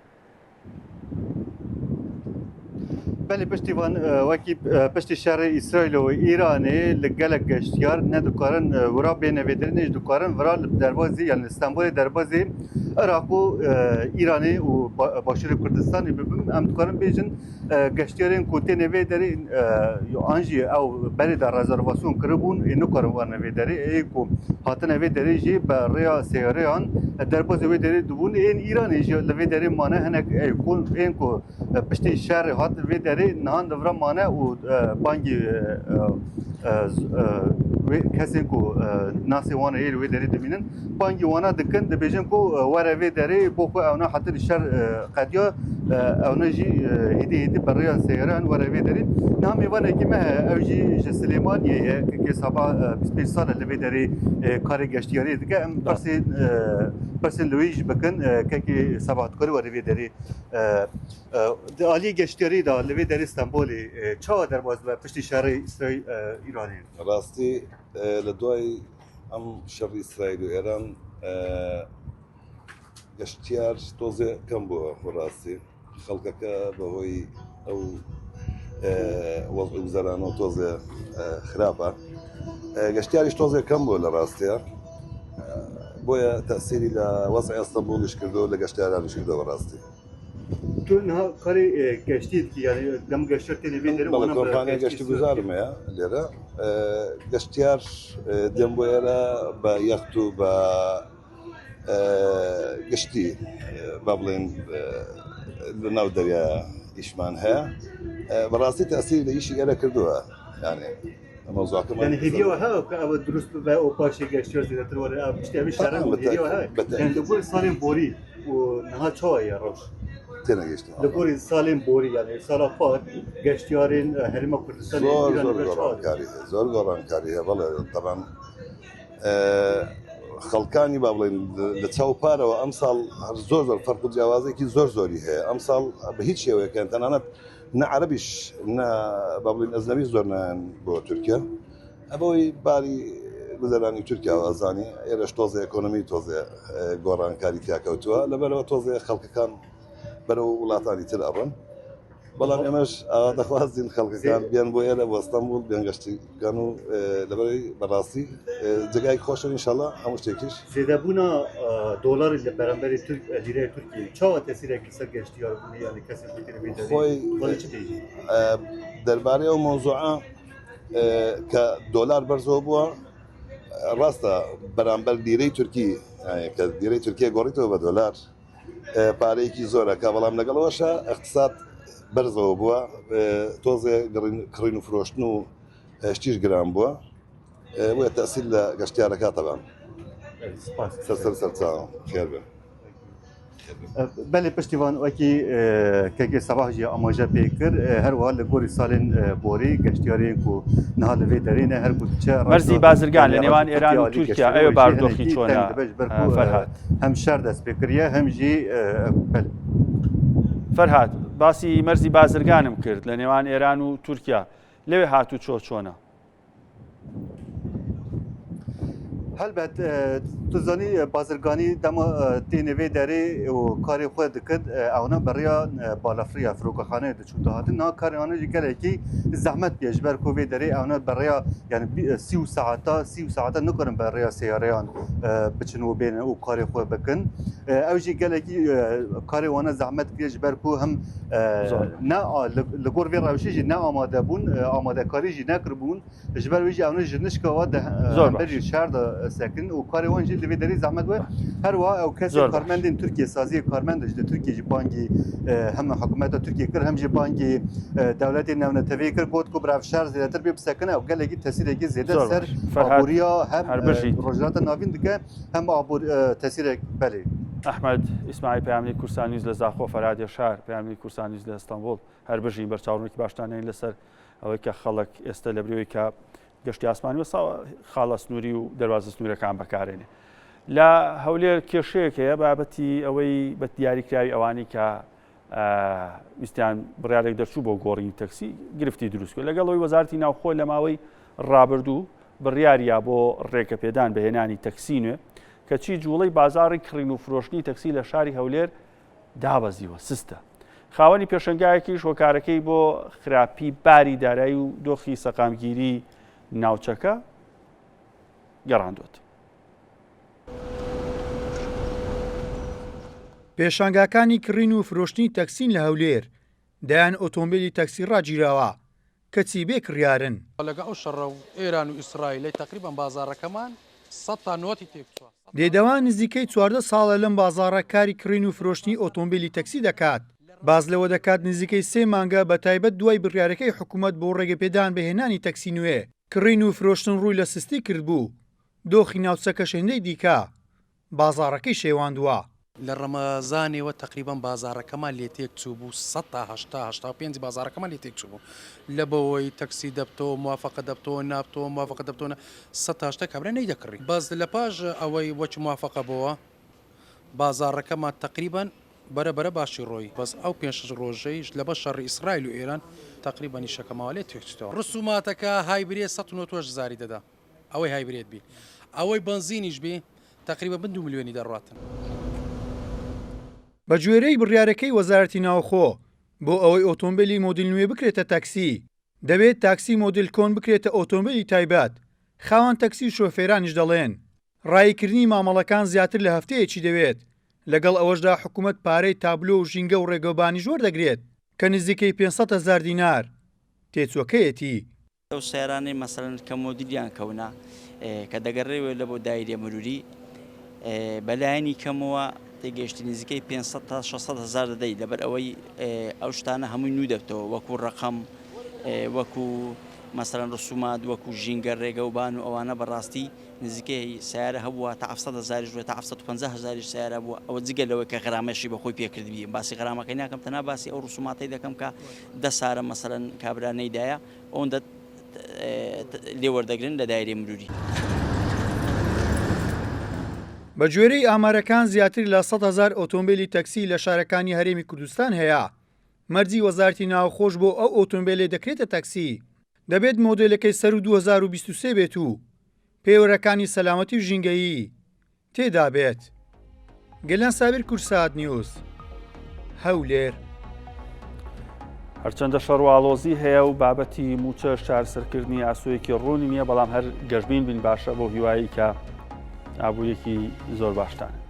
بله پشتیوان وکی پشتی شهر اسرائیل و ایران لگلک گشتیار نه دکارن ورا بینویدرین اش دکارن ورا دربازی یعنی استانبول دربازی عراق و ایران و باشور کردستان ببین ام دکارن بیشن گشتیارین کوتی نویدری آنجی او بری در رزرواسیون کربون اینو کارن ور نویدری ایکو هات نویدری جی بریا سیاریان دربازی ویدری دوون این ایران جی نویدری مانه هنگ ایکون این کو پشتی شهر هات نویدری نهان دوران مانه و بانگی کسی کو ناسی وانه ایل وی داری دمینن بانگی وانه دکن دبیجن کو وره وی داری بوکو اونا حتی شر قدیا اونا جی هدی برای سیاران وره وی داری نامی وانه که مه اوجی سلیمانیه که سبا 25 سال لوی داری کار گشتیاری دیگه ام پرسن لویج بکن که سبات کاری وره وی داری عالی گشتیاری دا لوی داری استانبولی چه در باز پشتی شهر اسرائیل ایرانی راستی لدوای ام شر اسرائیل و ایران گشتیار توزه کم بوده راستی خلقه که به هوی او وضع وزران و توزه خرابه گشتیارش توزه کم بوده راستی بویا تأثیری لوضع اسطنبولش کرده لگشتیارانش کرده راستی تو نه کاری گشتید که یعنی دم گشتیار تنبیه داره بله کمپانی گشتی گذارم یا لیره گشتیار دم بویرا با یختو با گشتی بابلین لناو دریا ایشمان ها براستی تأثیر لیشی گره کردوه يعني موضوع كمان يعني هدية وها أو دروس بقى أو باشي جاشير زي تروى بتشتغل شهرين هدية وها يعني دكتور سالم بوري ونها شوية روش تنا جشت دكتور سالم بوري يعني سال فات جاشيرين هرم كردستان زور قران كاريه والله طبعا خلقاني بابلين لتساو بارا وامثال زور فرق جوازي كي زوري هي امثال بهيج شيء كانت انا نعربش نا بابلين أزنبي زورنا بو تركيا أبوي باري وزراني تركيا وأزاني إيرش توزي إقتصادي توزي قران كاري كاكوتوا لبرو توزي خلق كان برو ولاتاني تلابن بلان إمش دخوازين خلق كان بيان بويرة واسطنبول بيان قشتي كانوا لبري براسي جاي خوش إن شاء الله همش تكيش زيدابونا دولار اللي برامبري ترك ليرة تركيا شو تأثيره كسر قشتيار يعني كسر بيتر بيتر خوي درباري أو موضوعه كدولار برزو بوا راستا برامبر ليرة تركي يعني كليرة تركيا قريته بدولار باريكي زورا كابلام نقلوشة اقتصاد برزو بوا توزي كرينو فروشنو شتيش جرام بوا وتأثير لقشتيارك طبعا سر خير بن بله پشتیوان وکی که صباح جی آماجه پیکر هر وحال گوری سالن بوری گشتیاری کو نهال وی درینه هر بود چه مرزی بازرگان لنیوان ایران و ترکیه ایو باردوخی چونه فرهاد هم شر دست پیکریه هم جی فرهاد باسی مرزی بازرگانم کرد لنیوان ایران و ترکیه لوی هاتو چونه هلبت تزانی بازرگانی دم تینوی داری و کاری خود دکد اونا برای بالافریا فروکخانه دچوده هاتن نا کاری آنها جیگره کی زحمت بیشتر کوی داری اونا برای یعنی 30 ساعتا نکردن برای سیاریان بچنو بین او کاری خود بکن او جیگره کی کاری آنها زحمت بیشتر کو هم نه لگور وی روشی جی نه آماده بون آماده کاری جی نکربون جبر ویجی اونا جنش که واد بری شهر ساکن و کاری وانجی لوی داری زحمت و هر وا او کسی کارمندین ترکیه سازی کارمندش ده ترکیه جی بانگی هم حکومت ترکیه کر هم جی بانگی دولت نمونه توی کر بود کو براف شهر زیادتر بی بسکنه او گلگی تاثیری کی زیاده سر عبوریا هم روزگارات نوین دیگه هم عبور تاثیر بله ئەحمەد ئیسماعیل پەیامەری کورسان نیوز لە زاخۆ فەرادێ شار پەیامەری کورسان نیوز لە ئەستانبوڵ هەر بژین بەرچاوڕێکی باشتانەی لەسەر ئەوەی کە خەڵک ئێستا لە برەوەی کە گەشتی ئاسمانی وە خاڵە سنووری و دەواازە سنوورەکان بەکارێنێ لە هەولێر کێشەیەک هەیە بابەتی ئەوەی بە دیاریکراوی ئەوانی کە ویستیان بڕیارێک دەرچوو بۆ گۆڕینی تەکسی گرفتی دروست کرد لەگەڵەوەی وەزارەتی ناوخۆ لە ماوەی ڕابردوو بڕیاریا بۆ ڕێکەپێدان بەهێنانی تەکسی نوێ کەچی جوڵەی بازاڕی کڕین و فرۆشتنی تەکسی لە شاری هەولێر دابەزیوە سستە خاوەنی پێشنگایەکیش هۆکارەکەی بۆ خراپی باری دارایی و دۆخی سەقامگیری ناوچەکە گەڕاندوت. پێشانگاکانی کڕین و فرۆشتنی تەکسین لە هەولێر دایان ئۆتۆمبیلی تەکسی ڕاگیراوە کەچی بێ کڕیارن لەگە ئەو شەڕە و ئێران و ئیسرائیل تقریبان بازاڕەکەمان 100 تا نۆتی تێکچووە دێدەوان نزیکەی 14 ساڵە لەم بازاڕە کاری کڕین و فرۆشتنی ئۆتۆمبیلی تەکسی دەکات باز لەوە دەکات نزیکەی 3 مانگە بە تایبەت دوای بڕیارەکەی حکوومەت بۆ ڕێگەپێدان بەهێنانی تەکسی نوێ کڕین و فرۆشتن ڕووی لە سستی کردبوو دۆخی ناوچەکە شوێندەی دیکە بازاڕەکەی شێواندووە لە ڕەمەزانێەوە تقریبان بازارەکەمان لێ تێک چوو بوو 1970 بازارەکەمان لێ تێک چوو بوو لە بەوەی تەکسی دەبتەوە موافقە دەبتەوە نابتەوە موافقە دەبتەوە 100 کابرا نەیدەکڕی باز لە پاش ئەوەی وەچ موافقە بەوە بازارەکەمان تقریبان بەرەبەرە باشی ڕۆی بەس ئەو پێش ڕۆژەیش لە بە شەڕی ئیسرائیل و ئێران تقریبانی شەکەماوە لێ تێکچێتەوە ڕسوماتەکە هایبرێ 190 زاری دەدا ئەوەی هایبرێت بی ئەوەی بنزینیش بێ تقریبا 2 میلیۆنی دەڕاتن بە گوێرەی بڕیارەکەی وەزارەتی ناوخۆ بۆ ئەوەی ئۆتۆمبیلی مۆدل نوێ بکرێتە تاکسی دەبێت تاکسی مۆدل کۆن بکرێتە ئۆتۆمبیلی تایبەت خاوەن تەکسی و شۆفێرانیش دەڵێن ڕایکردنی مامەڵەکان زیاتر لە هەفتەیەکی دەوێت لەگەڵ ئەوەشدا حکوومەت پارەی تابلۆ و ژینگە و ڕێگەوبانی ژۆر دەگرێت کە نزیکەی 500,000 دینار تێچووەکەیەتی ئەو سیارانەی مەسەڵەن کە مۆدیلیان کەونا کە دەگەڕێوە لە بۆ دایرێ مروری بەلایەنی کەمەوە تێگەشتی نزیکەی 500 تا 600,000 دەدەی لەبەر ئەوەی ئەو شتانە هەمووی نوو دەبتەوە وەکو ڕقم وەکو مەسەڵەن ڕسومات وەکو ژینگە ڕێگەوبان و ئەوانە بەڕاستی نزیکەی سیارە هەبووە تا 700,000 تا 750,000 سیارە بووە ئەوە جگەلەوەی کە غرامەشی بەخۆی پێکردبی باسی غرامەکەی ناکەم تەنها باسی ئەو ڕسوماتی دەکەم کە 10 سارە مەسەڵەن کابرانەیدایە ئەوەندە لێوەردەگرن لە دایرێ مروری بە گوێرەی ئامارەکان زیاتر لە 100,000 ئۆتۆمبیلی تەکسی لە شارەکانی هەرێمی کوردستان هەیە مەرجی وەزارەتی ناوخۆش بۆ ئەو ئۆتۆمبیلێ دەکرێتە تەکسی دەبێت مۆدلەکەی سەر و 2023 بێت و پێوەرەکانی سەلامەتی و ژینگەیی تێدا بێت گەلان سابیر کورسات نیوز هەولێر هەرچەندە شەڕواڵۆزی هەیە و بابەتی موچە شارسەرکردنی ئاسوویەکی ڕوونی نییە بەڵام هەر گەشتبین بین باشە بۆ هیوایی کە ئابوووریەکی زۆر باشتانە